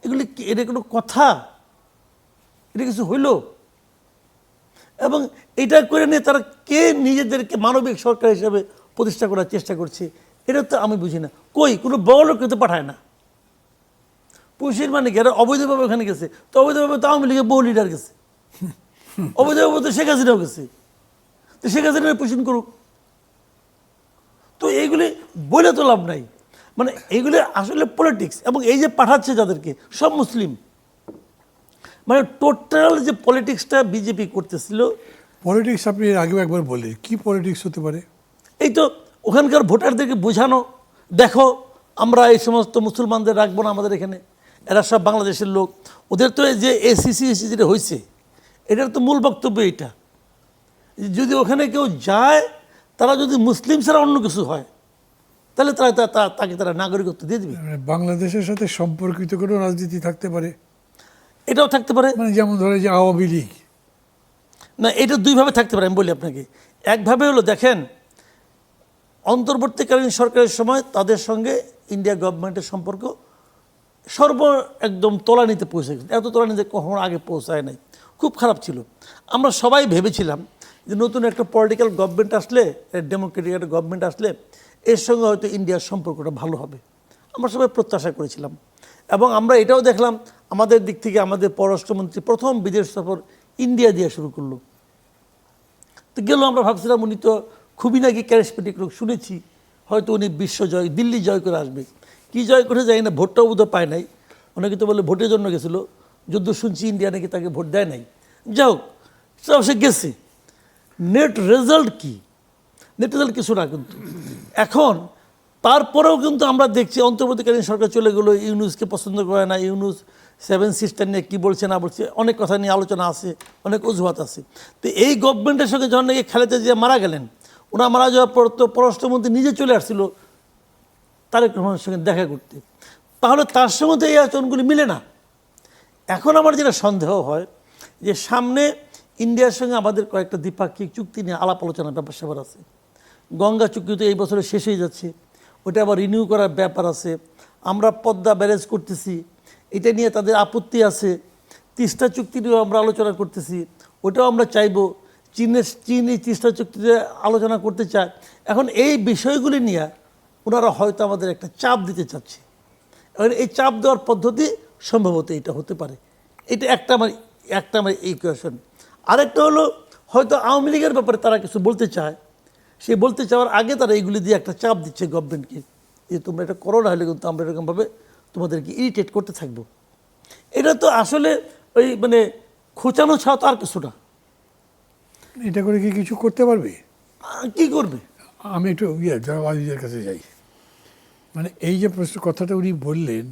এগুলি এটা কোনো কথা? এটা কিছু হইল? এবং এটা করে নিয়ে তারা কে নিজেদেরকে মানবিক সরকার হিসেবে প্রতিষ্ঠা করার চেষ্টা করছে, এটা তো আমি বুঝি না। কই কোনো বড় লোক কিন্তু পাঠায় না। পুলিশের মানে কি? এরা অবৈধভাবে ওখানে গেছে, তো অবৈধভাবে তো আওয়ামী লীগের বহু লিডার গেছে, অবৈধভাবে তো শেখ হাসিনাও গেছে। তো শেখ হাসিনা পুষিন করুক। তো এইগুলি বলে তো লাভ নাই। মানে এইগুলি আসলে পলিটিক্স। এবং এই যে পাঠাচ্ছে যাদেরকে, সব মুসলিম। মানে টোটাল যে পলিটিক্সটা বিজেপি করতেছিল। পলিটিক্স আপনি এর আগেও একবার বললেন, কি পলিটিক্স হতে পারে? এই তো ওখানকার ভোটারদেরকে বোঝানো, দেখো আমরা এই সমস্ত মুসলমানদের রাখবো না আমাদের এখানে, এরা সব বাংলাদেশের লোক। ওদের তো যে এসিসি যেটা হয়েছে, এটার তো মূল বক্তব্য এইটা, যদি ওখানে কেউ যায়, তারা যদি মুসলিম ছাড়া অন্য কিছু হয়, তাহলে তাকে তারা নাগরিকত্ব দিয়ে দেবে। মানে বাংলাদেশের সাথে সম্পর্কিত কোনো রাজনীতি থাকতে পারে, এটাও থাকতে পারে। মানে যেমন ধরে যে আওয়ামী লীগ। না, এটা দুইভাবে থাকতে পারে। আমি বলি আপনাকে, একভাবে হলো, দেখেন অন্তর্বর্তীকালীন সরকারের সময় তাদের সঙ্গে ইন্ডিয়া গভর্নমেন্টের সম্পর্ক একদম তলানিতে পৌঁছে গেছে। এত তলানিতে কখনো আগে পৌঁছায় নাই, খুব খারাপ ছিল। আমরা সবাই ভেবেছিলাম যে নতুন একটা পলিটিক্যাল গভর্নমেন্ট আসলে, ডেমোক্রেটিক একটা গভর্নমেন্ট আসলে এর সঙ্গে হয়তো ইন্ডিয়ার সম্পর্কটা ভালো হবে, আমরা সবাই প্রত্যাশা করেছিলাম। এবং আমরা এটাও দেখলাম আমাদের দিক থেকে আমাদের পররাষ্ট্রমন্ত্রী প্রথম বিদেশ সফর ইন্ডিয়া দিয়ে শুরু করলো। তো গেল, আমরা ভাবছিলাম উনি তো খুবই নাকি ক্যারিসমেটিক লোক, শুনেছি হয়তো উনি বিশ্ব জয়, দিল্লি জয় করে আসবে। কি জয় করে যাই না, ভোটটাও বোধহয় পায় নাই, অনেকে তো বলে ভোটের জন্য গেছিলো, যদ্দূর শুনছি ইন্ডিয়া নাকি তাকে ভোট দেয় নাই। যাই হোক, সব সে গেছে। নেট রেজাল্ট কি? নেট রেজাল্ট কিছু না কিন্তু। এখন তারপরেও কিন্তু আমরা দেখছি অন্তর্বর্তীকালীন সরকার চলে গেলো, ইউনুসকে পছন্দ করে না, ইউনুস 7 সিস্টার নিয়ে কী বলছে না বলছে, অনেক কথা নিয়ে আলোচনা আছে, অনেক অজুহাত আছে। তো এই গভর্নমেন্টের সঙ্গে যখন নাকি খালেদা জিয়া মারা গেলেন, ওনারা মারা যাওয়ার পর তো পররাষ্ট্রমন্ত্রী নিজে চলে আসছিল তারেক রহমানের সঙ্গে দেখা করতে, তাহলে তার সঙ্গে তো এই আচরণগুলি মিলে না। এখন আমার যেটা সন্দেহ হয় যে সামনে ইন্ডিয়ার সঙ্গে আমাদের কয়েকটা দ্বিপাক্ষিক চুক্তি নিয়ে আলাপ আলোচনার ব্যাপার স্যাপার আছে। গঙ্গা চুক্তি তো এই বছরে শেষ হয়ে যাচ্ছে, ওটা আবার রিনিউ করার ব্যাপার আছে। আমরা পদ্মা ব্যারেজ করতেছি, এটা নিয়ে তাদের আপত্তি আছে। তিস্তা চুক্তি নিয়েও আমরা আলোচনা করতেছি, ওটাও আমরা চাইবো। চীন এই তিস্তা চুক্তিতে আলোচনা করতে চায়। এখন এই বিষয়গুলি নিয়ে ওনারা হয়তো আমাদের একটা চাপ দিতে চাচ্ছে। এবার এই চাপ দেওয়ার পদ্ধতি সম্ভবত এটা হতে পারে। এটা একটা আমার ইকুয়েশন। আরেকটা হলো হয়তো আওয়ামী লীগের ব্যাপারে তারা কিছু বলতে চায়, সে বলতে চাওয়ার আগে তারা এইগুলি দিয়ে একটা চাপ দিচ্ছে গভর্নমেন্টকে, যে তোমরা এটা করো না হলে কিন্তু আমরা এরকমভাবে তোমাদেরকে ইরিটেট করতে থাকবো। এটা তো আসলে ওই মানে খোঁচানো ছাড়া তো আর কিছু না। এটা করে কি কিছু করতে পারবে? কি করবে? আমি একটু জনাব আজিজের কাছে যাই। মানে এই যে প্রশ্ন কথাটা উনি বললেন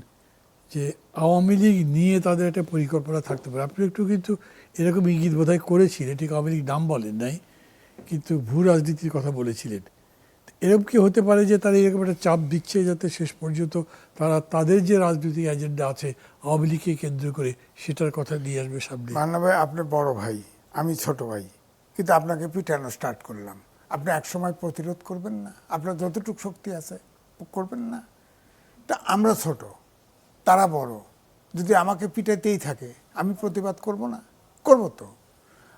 যে আওয়ামী লীগ নিয়ে তাদের একটা পরিকল্পনা থাকতে পারে, আপনি একটু কিন্তু এরকম ইঙ্গিত বোধহয় করেছিলেন, ঠিক আওয়ামী লীগ নাম বলেন নাই কিন্তু ভূ রাজনীতির কথা বলেছিলেন। এরকম কি হতে পারে যে তারা এরকম একটা চাপ দিচ্ছে যাতে শেষ পর্যন্ত তারা তাদের যে রাজনৈতিক এজেন্ডা আছে আওয়ামী লীগকে কেন্দ্র করে সেটার কথা নিয়ে আসবে সামনে? মান্না ভাই, আপনি বড় ভাই, আমি ছোট ভাই, কিন্তু আপনাকে পিটানো স্টার্ট করলাম। আপনি একসময় প্রতিরোধ করবেন না? আপনার যতটুকু শক্তি আছে করবেন না? তা আমরা ছোট, তারা বড়, যদি আমাকে পিটাতেই থাকে আমি প্রতিবাদ করব না? করব তো।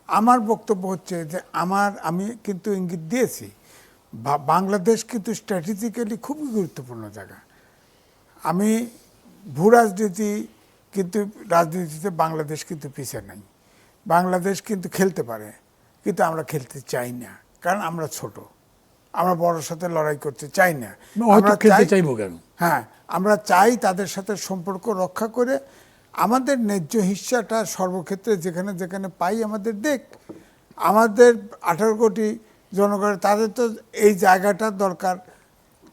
আমার বক্তব্য হচ্ছে যে আমি কিন্তু ইঙ্গিত দিয়েছি, বাংলাদেশ কিন্তু স্ট্র্যাটেজিক্যালি খুবই গুরুত্বপূর্ণ জায়গা। আমি ভূ রাজনীতি কিন্তু রাজনীতিতে বাংলাদেশ কিন্তু পিছিয়ে নাই। বাংলাদেশ কিন্তু খেলতে পারে, কিন্তু আমরা খেলতে চাই না, কারণ আমরা ছোট, আমরা বড়োর সাথে লড়াই করতে চাই না। আমরা খেলতে চাইবো কেন? হ্যাঁ, আমরা চাই তাদের সাথে সম্পর্ক রক্ষা করে আমাদের ন্যায্য হিস্সাটা সর্বক্ষেত্রে যেখানে যেখানে পাই আমাদের দেখ। আমাদের 18 কোটি জনগণের, তাদের তো এই জায়গাটা দরকার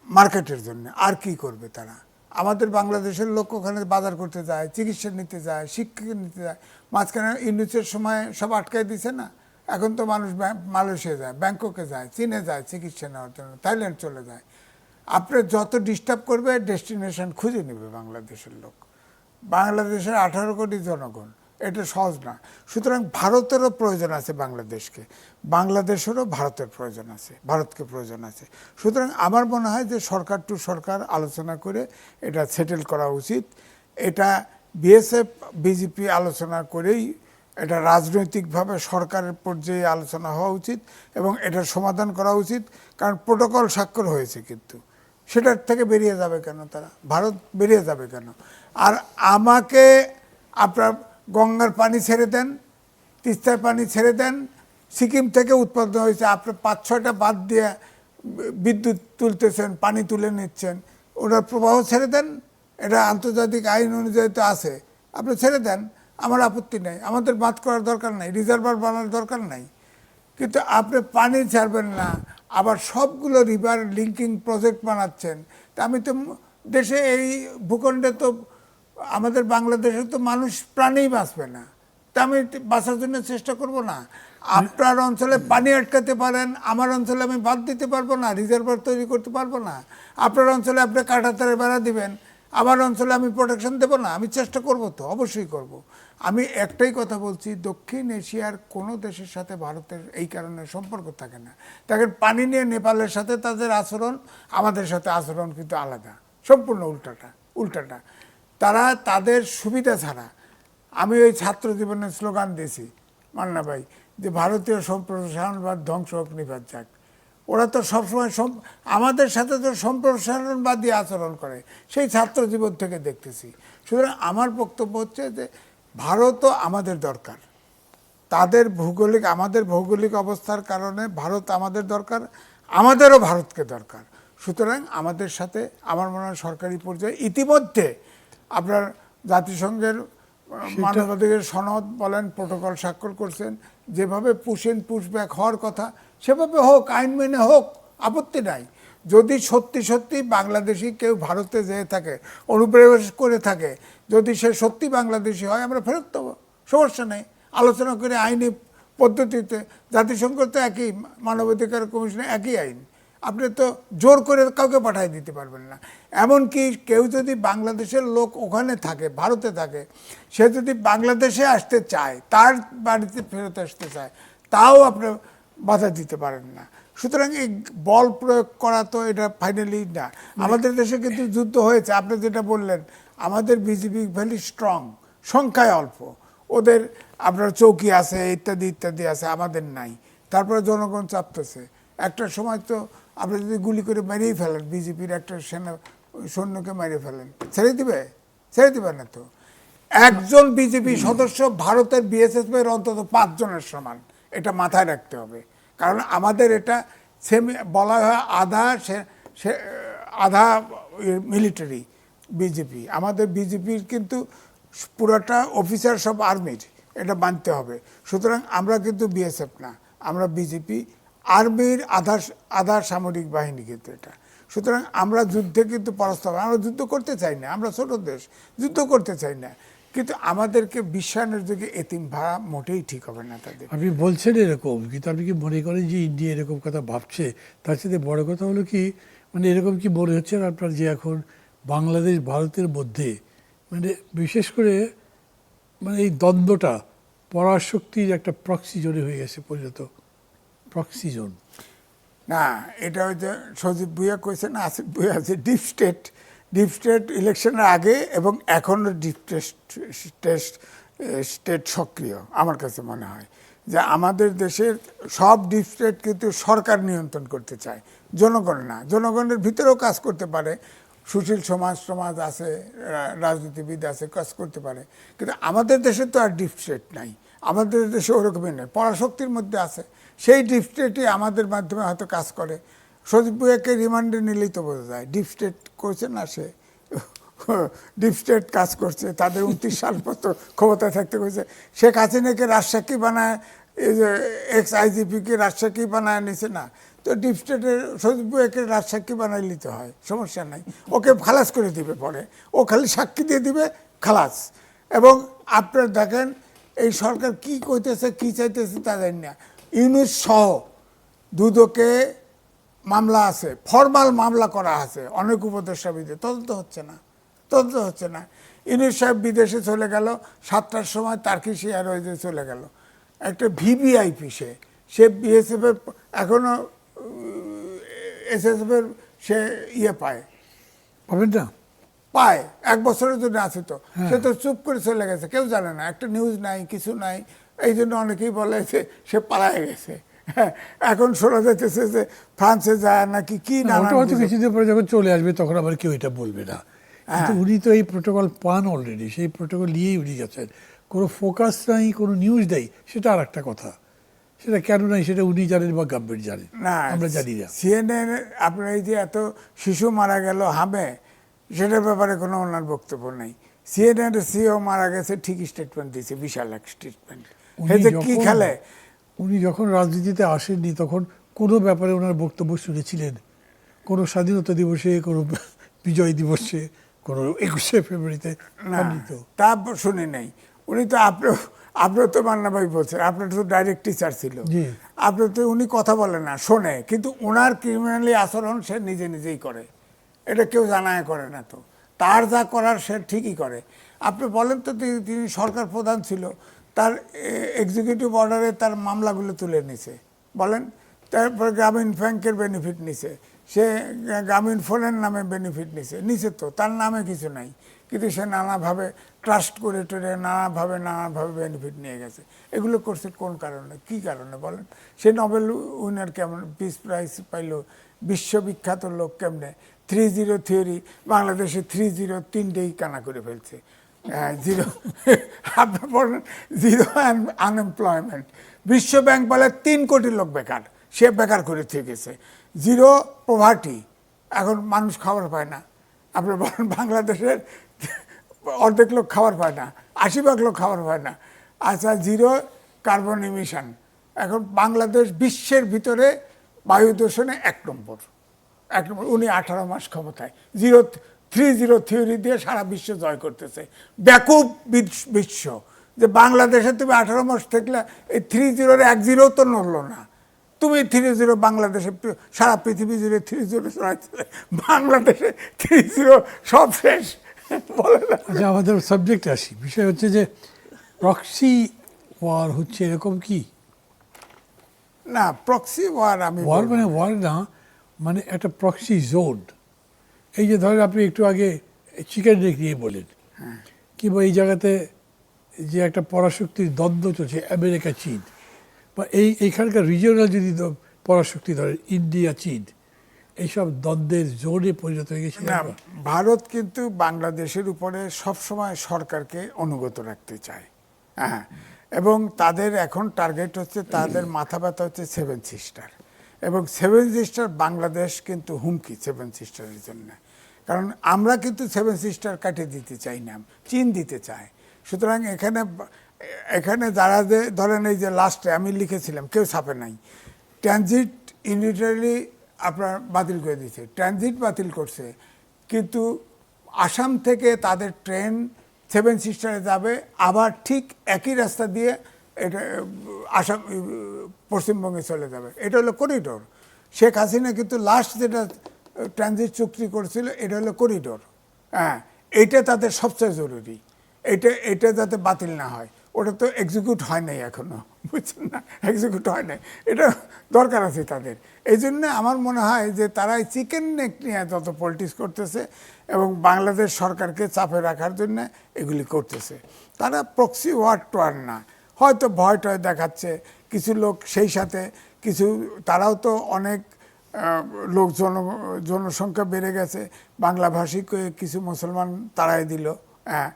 মার্কেটের জন্য, আর কি করবে তারা? আমাদের বাংলাদেশের লোক ওখানে বাজার করতে যায়, চিকিৎসা নিতে যায়, শিক্ষা নিতে যায়। মাঝখানে ইউনিসের সময় সব আটকায় দিছে না, এখন তো মানুষ মালয়েশিয়া যায়, ব্যাংককে যায়, চীনে যায় চিকিৎসা নেওয়ার জন্য, থাইল্যান্ড চলে যায়। আপনি যত ডিস্টার্ব করবে ডেস্টিনেশন খুঁজে নেবে বাংলাদেশের লোক। বাংলাদেশের 18 কোটি জনগণ, এটা সহজ না। সুতরাং ভারতেরও প্রয়োজন আছে বাংলাদেশকে, বাংলাদেশেরও ভারতের প্রয়োজন আছে, ভারতকে প্রয়োজন আছে। সুতরাং আমার মনে হয় যে সরকার টু সরকার আলোচনা করে এটা সেটেল করা উচিত। এটা বিএসএফ বিজেপি আলোচনা করেই এটা রাজনৈতিকভাবে সরকারের পর্যায়ে আলোচনা হওয়া উচিত এবং এটার সমাধান করা উচিত। কারণ প্রোটোকল স্বাক্ষর হয়েছে, কিন্তু সেটার থেকে বেরিয়ে যাবে কেন তারা? ভারত বেরিয়ে যাবে কেন? আর আমাকে আপনার গঙ্গার পানি ছেড়ে দেন, তিস্তার পানি ছেড়ে দেন, সিকিম থেকে উৎপাদন হয়েছে, আপনার 5-6টা বাদ দিয়ে বিদ্যুৎ তুলতেছেন, পানি তুলে নিচ্ছেন, ওটার প্রবাহ ছেড়ে দেন। এটা আন্তর্জাতিক আইন অনুযায়ী তো আছে, আপনি ছেড়ে দেন, আমার আপত্তি নেই। আমাদের বাদ করার দরকার নাই, রিজার্ভার বানানোর দরকার নাই। কিন্তু আপনি পানি ছাড়বেন না, আবার সবগুলো রিভার লিঙ্কিং প্রজেক্ট বানাচ্ছেন। তা আমি তো দেশে এই ভূখণ্ডে তো আমাদের বাংলাদেশে তো মানুষ প্রাণেই বাঁচবে না, তা আমি বাঁচার জন্য চেষ্টা করব না? আপনার অঞ্চলে পানি আটকাতে পারেন, আমার অঞ্চলে আমি বাদ দিতে পারবো না, রিজার্ভার তৈরি করতে পারবো না। আপনার অঞ্চলে আপনি কাঁটাতারের বেড়া দিবেন, আমার অঞ্চলে আমি প্রোটেকশন দেবো না? আমি চেষ্টা করব তো, অবশ্যই করব। আমি একটাই কথা বলছি, দক্ষিণ এশিয়ার কোনো দেশের সাথে ভারতের এই কারণে সম্পর্ক থাকে না। দেখেন, পানি নিয়ে নেপালের সাথে তাদের আচরণ, আমাদের সাথে আচরণ কিন্তু আলাদা, সম্পূর্ণ উল্টাটা। তারা তাদের সুবিধা ছাড়া, আমি ওই ছাত্র জীবনের স্লোগান দিয়েছি মান্না ভাই, যে ভারতীয় সম্প্রসারণবাদ ধ্বংস হোক, নিপাত যাক। ওরা তো সবসময় আমাদের সাথে তো সম্প্রসারণবাদী আচরণ করে, সেই ছাত্র জীবন থেকে দেখতেছি। সুতরাং আমার বক্তব্য হচ্ছে যে ভারতও আমাদের দরকার, আমাদের ভৌগোলিক অবস্থার কারণে ভারত আমাদের দরকার, আমাদেরও ভারতকে দরকার। সুতরাং আমাদের সাথে আমার মনে হয় সরকারি পর্যায়ে ইতিমধ্যে আপনার জাতিসংঘের মানবাধিকার সনদ বলেন, প্রোটোকল স্বাক্ষর করছেন, যেভাবে পুশব্যাক হওয়ার কথা সেভাবে হোক, আইন মেনে হোক, আপত্তি নাই। যদি সত্যি সত্যি বাংলাদেশি কেউ ভারতে যেয়ে থাকে, অনুপ্রবেশ করে থাকে, যদি সে সত্যি বাংলাদেশি হয়, আমরা ফেরত দেবো, সমস্যা নেই। আলোচনা করে আইনি পদ্ধতিতে, জাতিসংঘ তো একই, মানবাধিকার কমিশনে একই আইন, আপনি তো জোর করে কাউকে পাঠিয়ে দিতে পারবেন না। এমনকি কেউ যদি বাংলাদেশের লোক ওখানে থাকে, ভারতে থাকে, সে যদি বাংলাদেশে আসতে চায়, তার বাড়িতে ফেরত আসতে চায়, তাও আপনি বাধা দিতে পারেন না। সুতরাং এই বল প্রয়োগ করা তো এটা ফাইনালি না। আমাদের দেশে কিন্তু যুদ্ধ হয়েছে, আপনি যেটা বললেন, আমাদের বিজেপি ভ্যালি স্ট্রং, সংখ্যায় অল্প, ওদের আপনার চৌকি আছে, ইত্যাদি ইত্যাদি আছে, আমাদের নাই। তারপরে জনগণ চাপতেছে। একটা সময় তো আপনি যদি গুলি করে মেরেই ফেলেন, বিজেপির একটা সৈন্যকে মেরে ফেলেন, ছেড়ে দিবে না তো। একজন বিজেপি সদস্য ভারতের বিএসএফ এর অন্তত 5 জনের সমান, এটা মাথায় রাখতে হবে। কারণ আমাদের এটা বলা হয় আধা মিলিটারি বিজেপি, আমাদের বিজেপির কিন্তু পুরোটা অফিসার সব আর্মির, এটা মানতে হবে। সুতরাং আমরা কিন্তু বিএসএফ না, আমরা বিজেপি, আর্মির আধা সামরিক বাহিনী কিন্তু এটা। সুতরাং আমরা যুদ্ধে কিন্তু পরাস্ত হবে। আমরা যুদ্ধ করতে চাই না, আমরা ছোট দেশ, যুদ্ধ করতে চাই না, কিন্তু আমাদেরকে বিশ্বায়নের যুগে এতিম ভাড়া মোটেই ঠিক হবে না তাদের। আপনি বলছেন এরকম, কিন্তু আপনি কি মনে করেন যে ইন্ডিয়া এরকম কথা ভাবছে? তার সাথে বড় কথা হলো কি, মানে এরকম কি মনে হচ্ছে না আপনার যে এখন বাংলাদেশ ভারতের মধ্যে মানে বিশেষ করে মানে এই দ্বন্দ্বটা পরাশক্তির একটা প্রক্সি জোনে হয়ে গেছে, পরিণত প্রক্সি জোন? না, এটা হচ্ছে সজীব ভুইয়া কইছে না, আসিফ ভুইয়া আছে, ডিপ স্টেট ইলেকশনের আগে এবং এখনও স্টেট সক্রিয়। আমার কাছে মনে হয় যে আমাদের দেশের সব ডিপ স্টেট কিন্তু সরকার নিয়ন্ত্রণ করতে চায়, জনগণ না। জনগণের ভিতরেও কাজ করতে পারে, সুশীল সমাজ আছে, রাজনীতিবিদ আছে, কাজ করতে পারে, কিন্তু আমাদের দেশে তো আর ডিপ স্টেট নাই। আমাদের দেশে ওরকমই নেই, পরাশক্তির মধ্যে আছে, সেই ডিপ স্টেটই আমাদের মাধ্যমে হয়তো কাজ করে। সজীব ভুইয়াকে রিমান্ডে নিলেই তো বোঝা যায় ডিপ স্টেট করছে না, সে ডিপ স্টেট কাজ করছে, তাদের 29 সাল পর্যন্ত ক্ষমতায় থাকতে করেছে। শেখ হাসিনাকে রাজসাক্ষী বানায়, এই যে এক্স আইজিপিকে রাজসাক্ষী বানায় নিছে না, তো ডিপ স্টেটের সজীব ভুইয়াকে রাজসাক্ষী বানাই নিতে হয়, সমস্যা নাই, ওকে খালাস করে দিবে পরে, ও খালি সাক্ষী দিয়ে দিবে, খালাস। এবং আপনার দেখেন এই সরকার কি কইতেছে, কি চাইতেছে তা জানি না। ইউনূস সহ দুদকে মামলা আছে, ফরমাল মামলা করা আছে অনেক উপদেষ্টা বিরুদ্ধে, তদন্ত হচ্ছে না। ইউনূস সাহেব বিদেশে চলে গেল, 7টার সময় টার্কিশ এয়ারওয়েজে চলে গেল, একটা ভিভিআইপি, সে বিএসএফ এর এখনো এসএসএফ এর সে পাবেন না, পায়, 1 বছরের জন্য আছে তো, সে তো চুপ করে চলে গেছে, কেউ জানে না, একটা নিউজ নাই, কিছু নাই। এই জন্য অনেকেই বলে যে সে পালায় গেছে। এখন শোনা যাইতেছে যে ফ্রান্সে যায় নাকি কি না, হয়তো কিছুদিন পরে যখন চলে আসবে তখন আবার কেউ এটা বলবে না। কিন্তু উনি তো এই প্রোটোকল পান অলরেডি, সেই প্রোটোকল নিয়েই উনি গেছেন, কোনো ফোকাস নাই, কোনো নিউজ নেই, সেটা আর একটা কথা। সেটা কেন নাই সেটা উনি জানেন বা গভর্নমেন্ট জানেন, আমরা জানি না। সিএনএন আপনার এই যে এত শিশু মারা গেল হামে, সেটার ব্যাপারে কোনো ওনার বক্তব্য নেই। সিএনএন সিও মারা গেছে, ঠিক স্টেটমেন্ট দিয়েছে, বিশাল এক স্টেটমেন্ট। কি খেলে উনি যখন রাজনীতিতে আসেননি তখন কোনো ব্যাপারে ওনার বক্তব্য শুনেছিলেন? কোনো স্বাধীনতা দিবসে, কোনো বিজয় দিবসে, কোনো 21শে ফেব্রুয়ারিতে? তা শুনে নেই। উনি তো আপনার তো মান্না ভাই বলছেন, আপনার তো ডাইরেক্ট টিচার ছিল, আপনার তো উনি কথা বলে না, শোনে, কিন্তু ওনার ক্রিমিনালি আচরণ সে নিজেই করে, এটা কেউ জানায় করে না। তো তার যা করার সে ঠিকই করে। আপনি বলেন তো, তিনি সরকার প্রধান ছিল, তার এক্সিকিউটিভ অর্ডারে তার মামলাগুলো তুলে নিছে, বলেন। তারপর গ্রামীণ ব্যাংকের বেনিফিট নিছে, সে গ্রামীণ ফোনের নামে বেনিফিট নিছে তো, তার নামে কিছু নাই, কিন্তু সে নানাভাবে ট্রাস্ট করে টরে নানাভাবে বেনিফিট নিয়ে গেছে। এগুলো করছে কোন কারণে, কি কারণে বলেন? সে নোবেল উইনার কেমন, পিস প্রাইজ পাইলো, বিশ্ববিখ্যাত লোক কেমনে? 3-0 থিওরি, বাংলাদেশে 3-0 তিনটেই কানা করে ফেলছে। 0 আপনি বলেন 0 আনএমপ্লয়মেন্ট, বিশ্ব ব্যাংক বলে 3 কোটি লোক বেকার, সে বেকার করে থেকেছে। 0 প্রভার্টি, এখন মানুষ খাবার পায় না। আপনি বলেন বাংলাদেশের অর্ধেক লোক খাবার পায় না, 80% লোক খাবার পায় না। আচ্ছা 0 কার্বন ইমিশন, এখন বাংলাদেশ বিশ্বের ভিতরে বায়ু দূষণে 1 নম্বর। উনি 18 মাস ক্ষমতায় 3-0 থিওরি দিয়ে সারা বিশ্ব জয় করতেছে। ব্যাকুব বিশ্ব যে বাংলাদেশে তুমি 18 মাস থাকলে এই 3-0-র 1-0 তো নড়লো না। তুমি 3-0 বাংলাদেশে, সারা পৃথিবী জুড়ে 3-0 চড়াইছিলে, বাংলাদেশে 3-0 সব শেষ। বলে না। আচ্ছা, আমাদের সাবজেক্টে আসি। বিষয় হচ্ছে যে প্রক্সি ওয়ার হচ্ছে এরকম কি? না, প্রক্সি ওয়ার আমি ওয়ার বলবো মানে না। ওয়ার না, মানে একটা প্রক্সি জোন। এই যে ধরেন আপনি একটু আগে চিকেন নেক নিয়ে বলেন, কিংবা এই জায়গাতে যে একটা পরাশক্তির দ্বন্দ্ব চলছে আমেরিকা চীন, বা এইখানকার রিজিওনাল যদি পরাশক্তি ধরেন ইন্ডিয়া চীন, এইসব দ্বন্দ্বের জোনে পরিণত হয়ে গেছে। না, ভারত কিন্তু বাংলাদেশের উপরে সবসময় সরকারকে অনুগত রাখতে চায়। হ্যাঁ, এবং তাদের এখন টার্গেট হচ্ছে, তাদের মাথা ব্যথা হচ্ছে 7 সিস্টার, এবং 7 সিস্টার বাংলাদেশ কিন্তু হুমকি 7 সিস্টারের জন্য। কারণ আমরা কিন্তু 7 সিস্টার কাটিয়ে দিতে চাই না, চীন দিতে চায়। সুতরাং এখানে যারা যে ধরেন এই যে লাস্টে আমি লিখেছিলাম, কেউ ছাপে নাই, ট্রানজিট ইউনিটারি আপনার বাতিল করে দিয়েছে, ট্রানজিট বাতিল করছে, কিন্তু আসাম থেকে তাদের ট্রেন 7 সিস্টারে যাবে, আবার ঠিক একই রাস্তা দিয়ে এটা আসাম পশ্চিমবঙ্গে চলে যাবে। এটা হলো করিডোর। শেখ হাসিনা কিন্তু লাস্ট যেটা ট্রানজিট চুক্তি করেছিল, এটা হলো করিডোর। হ্যাঁ, এইটা তাদের সবচেয়ে জরুরি, এটা যাতে বাতিল না হয়। ওটা তো এক্সিকিউট হয় নাই এখনো, বুঝছেন না, এক্সিকিউট হয় নাই, এটা দরকার আছে তাদের। এই জন্য আমার মনে হয় যে তারা এই চিকেন নেক নিয়ে যত পলিটিক্স করতেছে এবং বাংলাদেশ সরকারকে চাপে রাখার জন্য এগুলি করতেছে। তারা প্রক্সি ওয়ার টোয়ার না, হয়তো ভয় টয় দেখাচ্ছে কিছু লোক, সেই সাথে কিছু তারাও তো অনেক লোক জনসংখ্যা বেড়ে গেছে, বাংলাভাষী কিছু মুসলমান তারাই দিল। হ্যাঁ,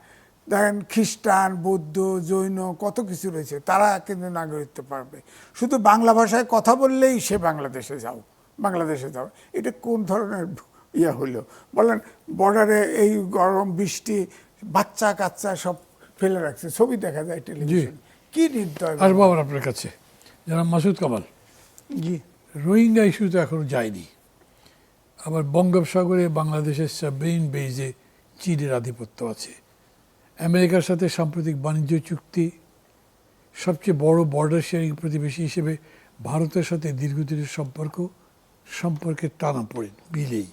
দেখেন খ্রিস্টান, বৌদ্ধ, জৈন কত কিছু রয়েছে, তারা কিন্তু নাগরিকত্ব পারবে। শুধু বাংলা ভাষায় কথা বললেই সে বাংলাদেশে যাও, এটা কোন ধরনের ইয়ে হলো বলেন? বর্ডারে এই গরম বৃষ্টি, বাচ্চা কাচ্চা সব ফেলে রাখছে, ছবি দেখা যায় টেলিভিশন, কি নির্দয়। আসবো আবার আপনার কাছে, যারা মাসুদ কামাল। জি, রোহিঙ্গা ইস্যু তো এখনো যায়নি। আবার বঙ্গোপসাগরে বাংলাদেশের সাবমেরিন বেজে চীনের আধিপত্য আছে। আমেরিকার সাথে সাম্প্রতিক বাণিজ্য চুক্তি, সবচেয়ে বড় বর্ডার শেয়ারিং প্রতিবেশী হিসেবে ভারতের সাথে দীর্ঘদিনের সম্পর্কের টানাপোড়েন মিলেই।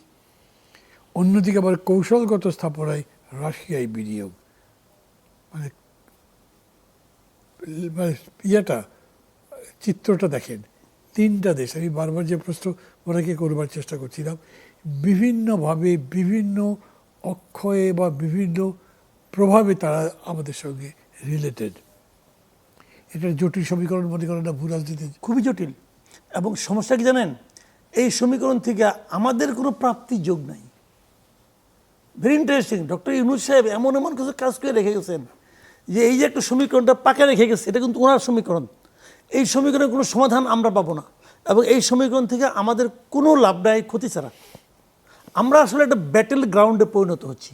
অন্যদিকে আবার কৌশলগত স্থাপনায় রাশিয়ায় বিনিয়োগ, মানে চিত্রটা দেখেন। 3টা দেশ, আমি বারবার যে প্রশ্ন ওনাকে করবার চেষ্টা করছিলাম, বিভিন্নভাবে বিভিন্ন অক্ষয়ে বা বিভিন্ন প্রভাবে তারা আমাদের সঙ্গে রিলেটেড। এটা জটিল সমীকরণ মনে করেন না, ভূ রাজনীতি খুবই জটিল। এবং সমস্যা কি জানেন, এই সমীকরণ থেকে আমাদের কোনো প্রাপ্তির যোগ নাই। ভেরি ইন্টারেস্টিং, ডক্টর ইউনূস সাহেব এমন কিছু কাজ করে রেখে গেছেন যে এই যে একটা সমীকরণটা পাকা রেখে গেছে, এটা কিন্তু ওনার সমীকরণ। এই সমীকরণের কোনো সমাধান আমরা পাবো না, এবং এই সমীকরণ থেকে আমাদের কোনো লাভ নাই, ক্ষতি ছাড়া। আমরা আসলে একটা ব্যাটেল গ্রাউন্ডে পরিণত হচ্ছি।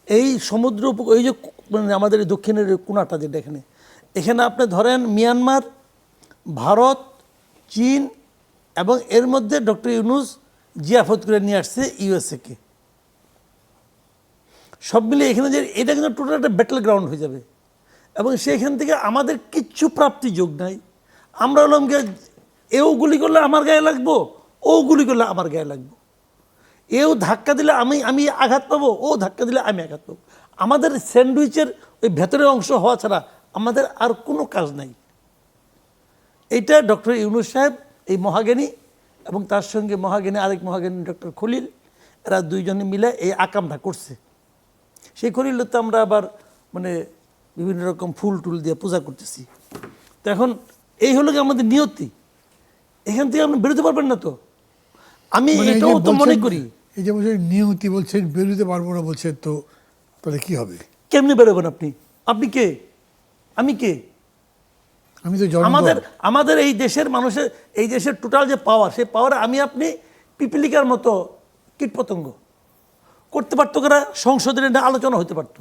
এই সমুদ্র এই যে মানে আমাদের এই দক্ষিণের কোনাটা যেটা এখানে আপনি ধরেন মিয়ানমার, ভারত, চীন, এবং এর মধ্যে ডক্টর ইউনূস জিয়াফত করে নিয়ে আসছে ইউএসএকে। সব মিলে এখানে যে এটা কিন্তু টোটাল একটা ব্যাটেল গ্রাউন্ড হয়ে যাবে, এবং সেখান থেকে আমাদের কিচ্ছু প্রাপ্তি যোগ নাই। আমরা হলাম গিয়ে এও গুলি করলে আমার গায়ে লাগবো, ও গুলি করলে আমার গায়ে লাগবো, এও ধাক্কা দিলে আমি আঘাত পাবো, ও ধাক্কা দিলে আমি আঘাত পাবো। আমাদের স্যান্ডউইচের ওই ভেতরের অংশ হওয়া ছাড়া আমাদের আর কোনো কাজ নাই। এইটা ডক্টর ইউনূস সাহেব, এই মহাজ্ঞানী, এবং তার সঙ্গে মহাজ্ঞানী আরেক মহাজ্ঞানী ডক্টর খলিল, এরা দুইজনে মিলে এই আকামটা করছে। সেই খলিল তো আমরা আবার মানে বিভিন্ন রকম ফুল টুল দিয়ে পূজা করতেছি। তো এখন এই হলো কি আমাদের নিয়তি, এখান থেকে আপনি বেরোতে পারবেন না। তো আমি মানে এই যে এটাও তো মনে বলছেন- করি, এই যে বলছেন নিয়তি বলছেন, বেরোতে পারবো না বলছেন, তো তাহলে কি হবে? কেমনি বেরোবেন আপনি? আপনি কে? আমি কে? আমি তো জনগণ। আমাদের এই দেশের মানুষের, এই দেশের টোটাল যে পাওয়ার, সেই পাওয়ার আমি আপনি পিপিলিকার মতো কীটপতঙ্গ। করতে পারতো কারা? সংসদের এটা আলোচনা হতে পারত,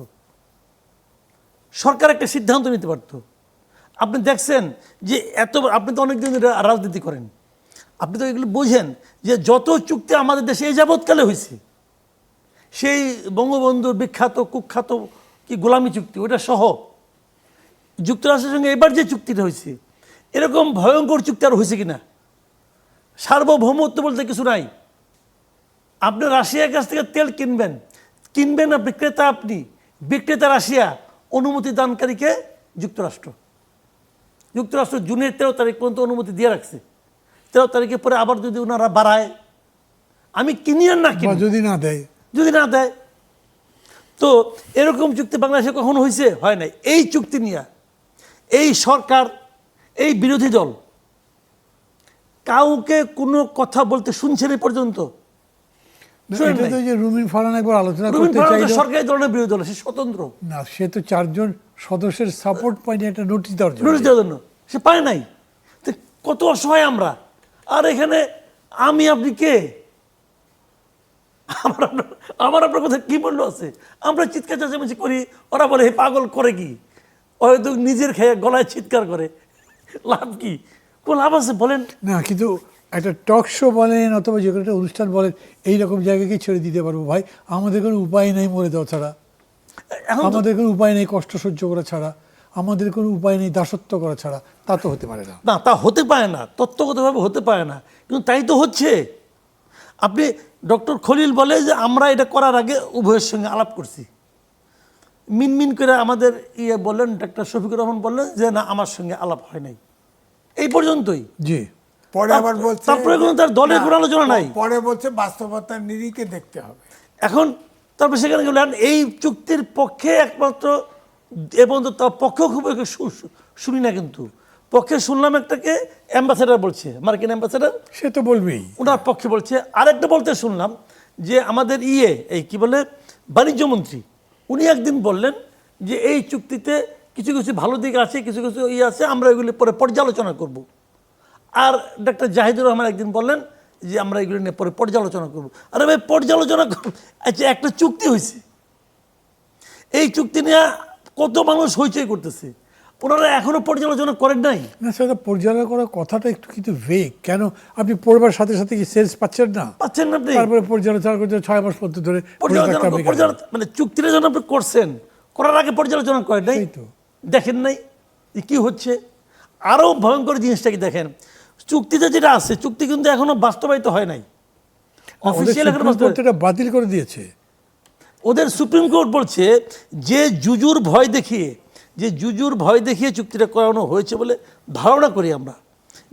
সরকার একটা সিদ্ধান্ত নিতে পারত। আপনি দেখছেন যে আপনি তো অনেকদিন রাজনীতি করেন, আপনি তো এগুলো বোঝেন যে যত চুক্তি আমাদের দেশে এই যাবৎকালে হয়েছে, সেই বঙ্গবন্ধুর বিখ্যাত কুখ্যাত কি গোলামী চুক্তি, ওটা সহ যুক্তরাষ্ট্রের সঙ্গে এবার যে চুক্তিটা হয়েছে, এরকম ভয়ঙ্কর চুক্তি আর হয়েছে কিনা? সার্বভৌমত্ব বলতে কিছু নাই। আপনি রাশিয়ার কাছ থেকে তেল কিনবেন আপনি ক্রেতা, আপনি বিক্রেতা রাশিয়া, অনুমতি দানকারীকে যুক্তরাষ্ট্র। জুনের 13 তারিখ পর্যন্ত অনুমতি দিয়ে রাখছে। 13 তারিখে পরে আবার যদি ওনারা বাড়ায়, আমি কিনি আর না বা কিনি, যদি না দেয়, তো এরকম চুক্তি বাংলাদেশে কখনো হয়েছে? হয় নাই। এই চুক্তি নিয়ে এই সরকার, এই বিরোধী দল কাউকে কোনো কথা বলতে শুনছেন এই পর্যন্ত? শুনেন এটা নাই। তো যে রুমিন ফারহান একবার আলোচনা রবীন করতে ফারহান তো চাইলো সরকারি দলের বিরোধী দল, সে স্বতন্ত্র, না, সে তো 4 জন সদস্যের সাপোর্ট পায়নি একটা নোটিশ দেওয়ার জন্য। নোটিশ দেওয়ার জন্য, সে পায় নাই। তো কত অসহায় আমরা। আর এখানে আমি আপনি কে? আমার আপনার কথা কি মূল্য আছে? আমরা চিৎকার চেঁচামেচি করি, ওরা বলে হে পাগল করে কি, হয়তো নিজের খেয়ে গলায় চিৎকার করে, লাভ কি? কোন লাভ আছে বলেন? না, কিন্তু একটা টক শো বলেন অথবা যে কোনো একটা অনুষ্ঠান বলেন, এইরকম জায়গাকে ছেড়ে দিতে পারবো ভাই। আমাদের কোনো উপায় নেই মরে দেওয়া ছাড়া, এখন তো আমাদের কোনো উপায় নেই কষ্ট সহ্য করা ছাড়া, আমাদের কোনো উপায় নেই দাসত্ব করা ছাড়া। তা তো হতে পারে না। না, তা হতে পারে না, তত্ত্বগতভাবে হতে পারে না, কিন্তু তাই তো হচ্ছে। আপনি ডক্টর খলিল বলে যে আমরা এটা করার আগে উভয়ের সঙ্গে আলাপ করছি। মিনমিন করে আমাদের বললেন, ডাক্তার শফিকুর রহমান বললেন যে না, আমার সঙ্গে আলাপ হয় নাই, এই পর্যন্তই। জি, পরে আবার বলছে তারপরে কোনো তার দলের কোনো আলোচনা নাই। পরে বলছে বাস্তবতার নিরিখে দেখতে হবে। এখন তারপরে সেখানে গেলেন এই চুক্তির পক্ষে একমাত্র, এবং তার পক্ষেও খুব একটা শুনি না, কিন্তু পক্ষে শুনলাম একটাকে অ্যাম্বাসেডার বলছে, মার্কিন অ্যাম্বাসেডার, সে তো বলবেই। ওনার পক্ষে বলছে। আরেকটা বলতে শুনলাম যে আমাদের এই কি বলে বাণিজ্য মন্ত্রী, উনি একদিন বললেন যে এই চুক্তিতে কিছু কিছু ভালো দিক আছে, কিছু কিছু আছে, আমরা এগুলি পরে পর্যালোচনা করব। আর ডাক্তার জাহিদুর রহমান একদিন বললেন যে আমরা এগুলি নিয়ে পরে পর্যালোচনা করব। আরে ভাই, পর্যালোচনা আচ্ছা, একটা চুক্তি হয়েছে, এই চুক্তি নিয়ে কত মানুষ হইচই করতেছে, ওনারা এখনো পর্যালোচনা করেন নাই। না, সেটা পর্যালোচনা করার কথাটা একটু কিন্তু ভেগ। কেন আপনি পড়বার সাথে সাথে কি সেলস পাচ্ছেন না? পাচ্ছেন না আপনি? তারপরে পর্যালোচনা করতে 6 মাস পর্যন্ত ধরে বসে থাকতে হবে কেন? মানে চুক্তিটা যখন আপনি করছেন, করার আগে পর্যালোচনা করেন নাই, সেই তো। দেখেন নাই যে কি হচ্ছে। আরো ভয়ঙ্কর জিনিসটা কি দেখেন, চুক্তিতে যেটা আছে, চুক্তি কিন্তু এখনো বাস্তবায়িত হয় নাই, ওদের অফিসিয়াল এখনো সুপ্রিম কোর্ট এটা বাতিল করে দিয়েছে। ওদের সুপ্রিম কোর্ট বলছে যে জুজুর ভয় দেখিয়ে চুক্তিটা করানো হয়েছে বলে ধারণা করি আমরা,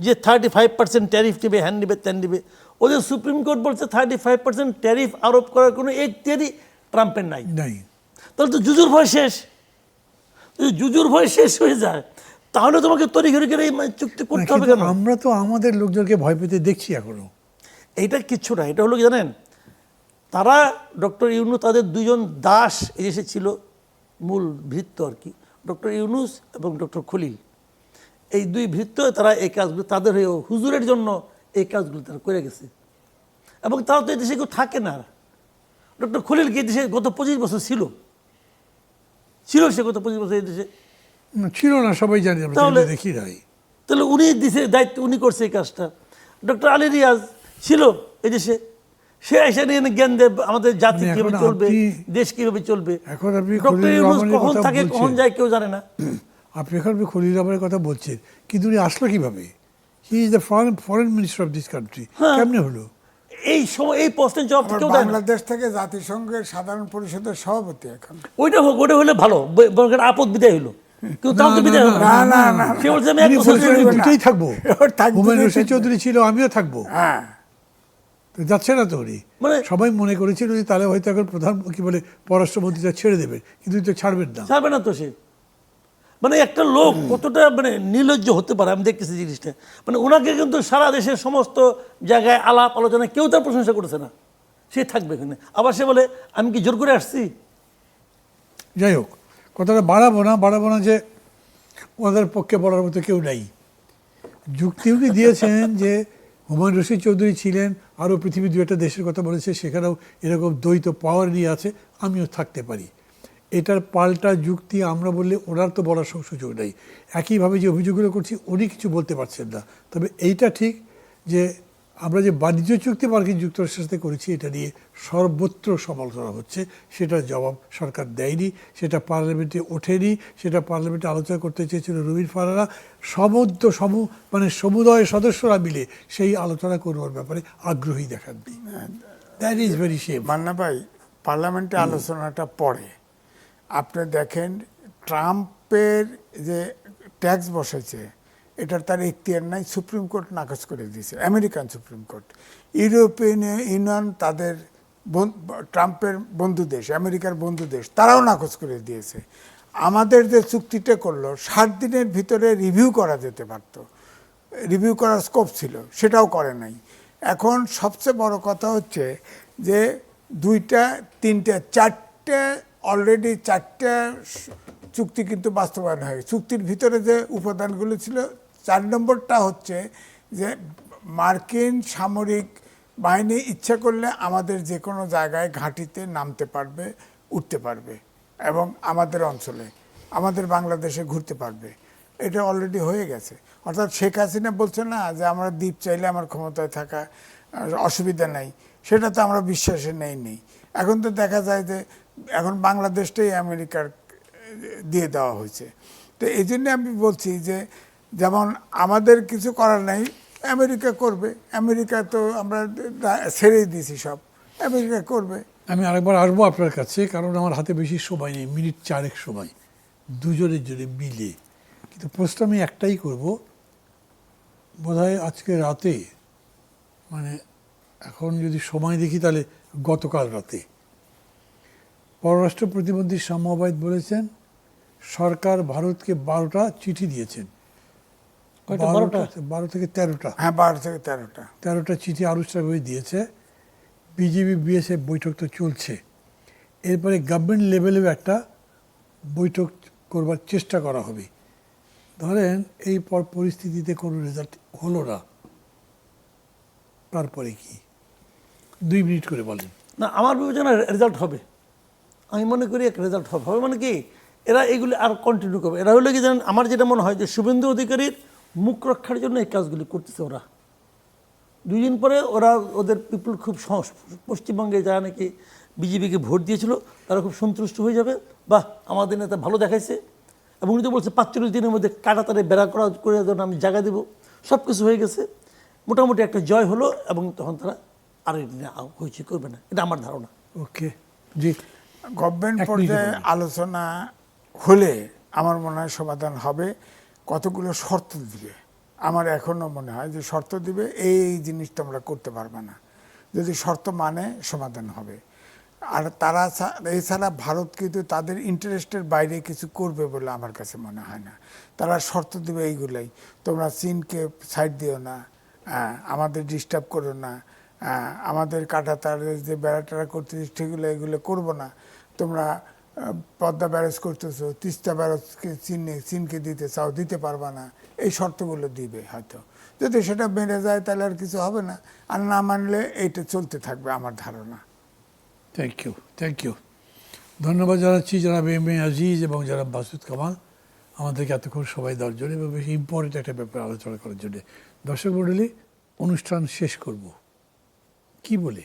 যে 35% ট্যারিফ নেবে, হ্যান নেবে, ত্যান নেবে। ওদের সুপ্রিম কোর্ট বলছে 35% ট্যারিফ আরোপ করার কোনো এখতিয়ারই ট্রাম্পের নাই। তাহলে তো জুজুর ভয় শেষ। যদি জুজুর ভয় শেষ হয়ে যায়, তাহলে তোমাকে তড়িঘড়ি করে এই চুক্তি করতে হবে কেন? আমরা তো আমাদের লোকজনকে ভয় পেতে দেখছি এখনো। এইটা কিচ্ছু না, এটা হলো কি জানেন, তারা ডক্টর ইউনুস, তাদের 2 জন দাস এই দেশে ছিল, মূল ভৃত্য আর কি, ডক্টর ইউনুস এবং ডক্টর খলিল। এই 2 ভৃত্য, তারা এই কাজগুলো তাদের হয়ে হুজুরের জন্য এই কাজগুলো তারা করে গেছে। এবং তারা তো এই দেশে কেউ থাকে না। ডক্টর খলিল কি এই দেশে গত 25 বছর ছিল? সে গত 25 বছর এই দেশে ছিল না, সবাই জানি, আমরা তাহলে দেখি নাই। তাহলে উনি দিছে দায়িত্ব, উনি করছে এই কাজটা। ডক্টর আলী রিয়াজ ছিল এই দেশে, সে এসে নিয়ে জ্ঞান দেব আমাদের জাতি কিভাবে চলবে, দেশ কিভাবে চলবে। এখন আপনি ডক্টর ইউনুস কখন থাকে কখন যায় কেউ জানে না। আপনি এখন খলিল রহমানের কথা বলছেন, কিন্তু উনি আসলো কিভাবে? He is the foreign minister of this country. কেমনে হলো এই সময় এই পোস্টের জবাব কেউ দেয় না। বাংলাদেশ থেকে জাতিসংঘের সাধারণ পরিষদের সভাপতি এখন। ওইটা হোক, ওটা হলে ভালো, আপদ বিদায় হলো, কিন্তু তাও তো বিদায় হলো না। সে বলছে আমি 1 বছর দুটোই থাকবো। হুমায়ুন রশিদ চৌধুরী ছিল, আমিও থাকবো। হ্যাঁ। তো যাচ্ছে না তো উনি মানে সবাই মনে করেছিল যে তাহলে হয়তো এখন প্রধান কি বলে পররাষ্ট্রমন্ত্রীটা ছেড়ে দেবেন, কিন্তু উনি তো ছাড়বেন না। ছাড়বে না তো সে। মানে একটা লোক কতটা মানে নির্লজ্জ হতে পারে, আমি দেখতেছি জিনিসটা। মানে ওনাকে কিন্তু সারা দেশের সমস্ত জায়গায় আলাপ আলোচনা কেউ তার প্রশংসা করেছে না, সে থাকবে এখানে। আবার সে বলে আমি কি জোর করে আসছি। যাই হোক, কথাটা বাড়াবো না যে ওনাদের পক্ষে বলার মতো কেউ নাই। যুক্তিও কি দিয়েছেন যে হুমায়ুন রশিদ চৌধুরী ছিলেন, আরও পৃথিবীর দু একটা দেশের কথা বলেছে, সেখানেও এরকম দ্বৈত পাওয়ার নিয়ে আছে, আমিও থাকতে পারি। এটার পাল্টা যুক্তি আমরা বললে ওনার তো বলার সুযোগ নেই। একইভাবে যে অভিযোগগুলো করছি উনি কিছু বলতে পারছেন না। তবে এইটা ঠিক যে আমরা যে বাণিজ্য চুক্তি মার্কিন যুক্তরাষ্ট্রের সাথে করেছি, এটা নিয়ে সর্বত্র সমালোচনা হচ্ছে, সেটার জবাব সরকার দেয়নি, সেটা পার্লামেন্টে ওঠেনি, সেটা পার্লামেন্টে আলোচনা করতে চেয়েছিল রুমিন ফারহানা। সমুদয় সদস্যরা মিলে সেই আলোচনা করবার ব্যাপারে আগ্রহী দেখাননি। That is very shame. Manna ভাই, পার্লামেন্টে আলোচনাটা পড়ে আপনি দেখেন ট্রাম্পের যে ট্যাক্স বসেছে এটার তার এখতিয়ার নাই, সুপ্রিম কোর্ট নাকচ করে দিয়েছে, American supreme court. European union তাদের ট্রাম্পের বন্ধু দেশ, আমেরিকার বন্ধু দেশ, তারাও নাকচ করে দিয়েছে। আমাদের যে চুক্তিটা করলো 7 দিনের ভিতরে রিভিউ করা যেতে পারত, রিভিউ করার স্কোপ ছিল, সেটাও করে নাই। এখন সবচেয়ে বড় কথা হচ্ছে যে 2টা 3টা 4টে অলরেডি 4টে চুক্তি কিন্তু বাস্তবায়ন হয়। চুক্তির ভিতরে যে উপাদানগুলো ছিল, 4 নম্বরটা হচ্ছে যে মার্কিন সামরিক বাহিনী ইচ্ছা করলে আমাদের যে কোনো জায়গায় ঘাঁটিতে নামতে পারবে, উঠতে পারবে এবং আমাদের অঞ্চলে, আমাদের বাংলাদেশে ঘুরতে পারবে। এটা অলরেডি হয়ে গেছে। অর্থাৎ শেখ হাসিনা বলছে না যে আমরা দ্বীপ চাইলে আমার ক্ষমতায় থাকা অসুবিধা নাই, সেটা তো আমরা বিশ্বাসে নেই। এখন তো দেখা যায় যে এখন বাংলাদেশটাই আমেরিকার দিয়ে দেওয়া হয়েছে। তো এই জন্য আমি বলছি যে যেমন আমাদের কিছু করার নাই, আমেরিকা করবে। আমেরিকা তো আমরা ছেড়েই দিয়েছি, সব আমেরিকা করবে। আমি আরেকবার আসবো আপনার কাছে, কারণ আমার হাতে বেশি সময় নেই, মিনিট 4 সময়, দুজনের জন্য মিলে। কিন্তু প্রশ্ন আমি একটাই করব, বোধহয় আজকে রাতে, মানে এখন যদি সময় দেখি তাহলে গতকাল রাতে পররাষ্ট্র প্রতিমন্ত্রী শামা ওবায়দ বলেছেন সরকার ভারতকে 12টা চিঠি দিয়েছেন। 12 থেকে 13টা, হ্যাঁ 12 থেকে 13টা 13টা চিঠি আনুষ্ঠানিকভাবে দিয়েছে। বিজেপি বিএসএফ বৈঠক তো চলছে, এরপরে গভর্নমেন্ট লেভেলেও একটা বৈঠক করবার চেষ্টা করা হবে। ধরেন এই পরিস্থিতিতে কোনো রেজাল্ট হলো না, তারপরে কি? 2 মিনিট করে বলেন। না, আমার বিবেচনা রেজাল্ট হবে। আমি মনে করি এক রেজাল্ট হবে। মানে কি, এরা এগুলি আর কন্টিনিউ করবে। এরা হলো কি জানেন, আমার যেটা মনে হয় যে শুভেন্দু অধিকারীর মুখ রক্ষার জন্য এই কাজগুলি করতেছে ওরা। 2 দিন পরে ওরা ওদের পিপুল খুব পশ্চিমবঙ্গে যারা নাকি বিজেপিকে ভোট দিয়েছিল তারা খুব সন্তুষ্ট হয়ে যাবে, বাহ আমাদের নেতা ভালো দেখাইছে। এবং উনি তো বলছে 45 দিনের মধ্যে কাটাতারে বেড়া করে দেন, আমি জায়গা দেবো। সব কিছু হয়ে গেছে, মোটামুটি একটা জয় হলো, এবং তখন তারা আর হয়েছে করবে না, এটা আমার ধারণা। ওকে, জি। গভর্নমেন্ট পর্যায়ে আলোচনা হলে আমার মনে হয় সমাধান হবে। কতগুলো শর্ত দিবে, আমার এখনও মনে হয় যে শর্ত দিবে, এই জিনিসটা আমরা করতে পারবো না। যদি শর্ত মানে সমাধান হবে। আর তারা এছাড়া ভারত কিন্তু তাদের ইন্টারেস্টের বাইরে কিছু করবে বলে আমার কাছে মনে হয় না। তারা শর্ত দেবে এইগুলাই, তোমরা চীনকে সাইড দিও না, আমাদের ডিস্টার্ব করো না, আমাদের কাঁটাতারের যে বেড়াটারা করতেছি সেগুলো এগুলো করবো না, তোমরা পদ্মা ব্যারেজ করতেছো, তিস্তা ব্যারেজকে চীনকে দিতে চাও, দিতে পারবা না, এই শর্তগুলো দিবে হয়তো। যদি সেটা বেড়ে যায় তাহলে আর কিছু হবে না, আর না মানলে এইটা চলতে থাকবে আমার ধারণা। Thank you. ধন্যবাদ জানাচ্ছি জনাব এম এ আজিজ এবং জনাব মাসুদ কামাল আমাদেরকে এতক্ষণ সময় দেওয়ার জন্য এবং বেশি ইম্পর্টেন্ট একটা ব্যাপারে আলোচনা করার জন্য। দর্শক মণ্ডলী, অনুষ্ঠান শেষ করব কি বলে?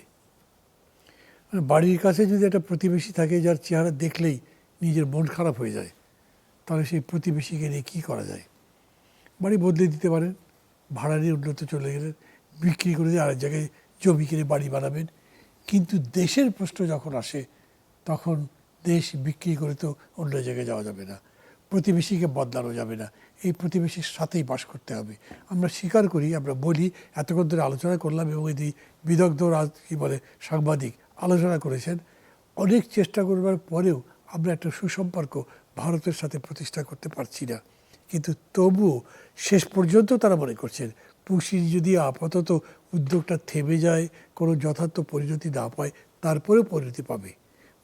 মানে বাড়ির কাছে যদি একটা প্রতিবেশী থাকে যার চেহারা দেখলেই নিজের মন খারাপ হয়ে যায়, তাহলে সেই প্রতিবেশীকে নিয়ে কী করা যায়? বাড়ি বদলে দিতে পারেন, ভাড়া নিয়ে উন্নত চলে গেলেন, বিক্রি করে দিয়ে আরেক জায়গায় জমি কিনে বাড়ি বানাবেন। কিন্তু দেশের প্রশ্ন যখন আসে তখন দেশ বিক্রি করে তো অন্য জায়গায় যাওয়া যাবে না। প্রতিবেশীকে বদলানো যাবে না, এই প্রতিবেশীর সাথেই বাস করতে হবে। আমরা স্বীকার করি, আমরা বলি, এতক্ষণ ধরে আলোচনা করলাম এবং এই বিদগ্ধ কী বলে সাংবাদিক আলোচনা করেছেন, অনেক চেষ্টা করবার পরেও আমরা একটা সুসম্পর্ক ভারতের সাথে প্রতিষ্ঠা করতে পারছি না। কিন্তু তবুও শেষ পর্যন্ত তারা মনে করছেন পুশির যদি আপাতত উদ্যোগটা থেমে যায়, কোনো যথার্থ পরিণতি না পায়, তারপরেও পরিণতি পাবে।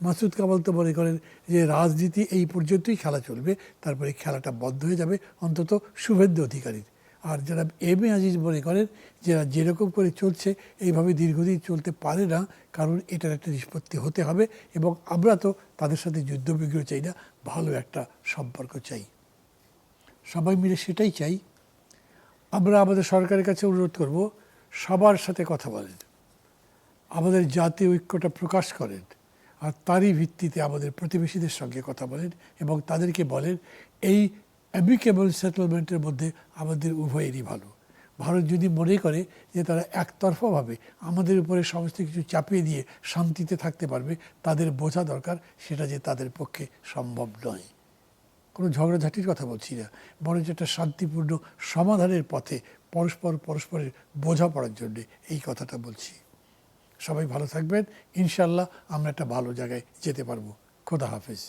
মাসুদ কামাল তো মনে করেন যে রাজনীতি এই পর্যন্তই খেলা চলবে, তারপরে খেলাটা বন্ধ হয়ে যাবে, অন্তত শুভেন্দু অধিকারীর। আর যারা এম এ আজিজ মনে করেন যে যেরকম করে চলছে এইভাবে দীর্ঘদিন চলতে পারে না, কারণ এটার একটা নিষ্পত্তি হতে হবে এবং আমরা তো তাদের সাথে যুদ্ধবিগ্রহ চাই না, ভালো একটা সম্পর্ক চাই, সবাই মিলে সেটাই চাই। আমরা আমাদের সরকারের কাছে অনুরোধ করব, সবার সাথে কথা বলেন, আমাদের জাতীয় ঐক্যটা প্রকাশ করেন, আর তারই ভিত্তিতে আমাদের প্রতিবেশীদের সঙ্গে কথা বলেন এবং তাদেরকে বলেন এই অ্যামিকেবল সেটেলমেন্টের মধ্যে আমাদের উভয়েরই ভালো। ভারত যদি মনে করে যে তারা একতরফাভাবে আমাদের উপরে সমস্ত কিছু চাপিয়ে দিয়ে শান্তিতে থাকতে পারবে, তাদের বোঝা দরকার সেটা যে তাদের পক্ষে সম্ভব নয়। কোনো ঝগড়াঝাটির কথা বলছি না, বরঞ্চ একটা শান্তিপূর্ণ সমাধানের পথে পরস্পরের বোঝাপড়ার জন্যে এই কথাটা বলছি। সবাই ভালো থাকবেন, ইনশাল্লাহ আমরা একটা ভালো জায়গায় যেতে পারবো। খোদা হাফেজ।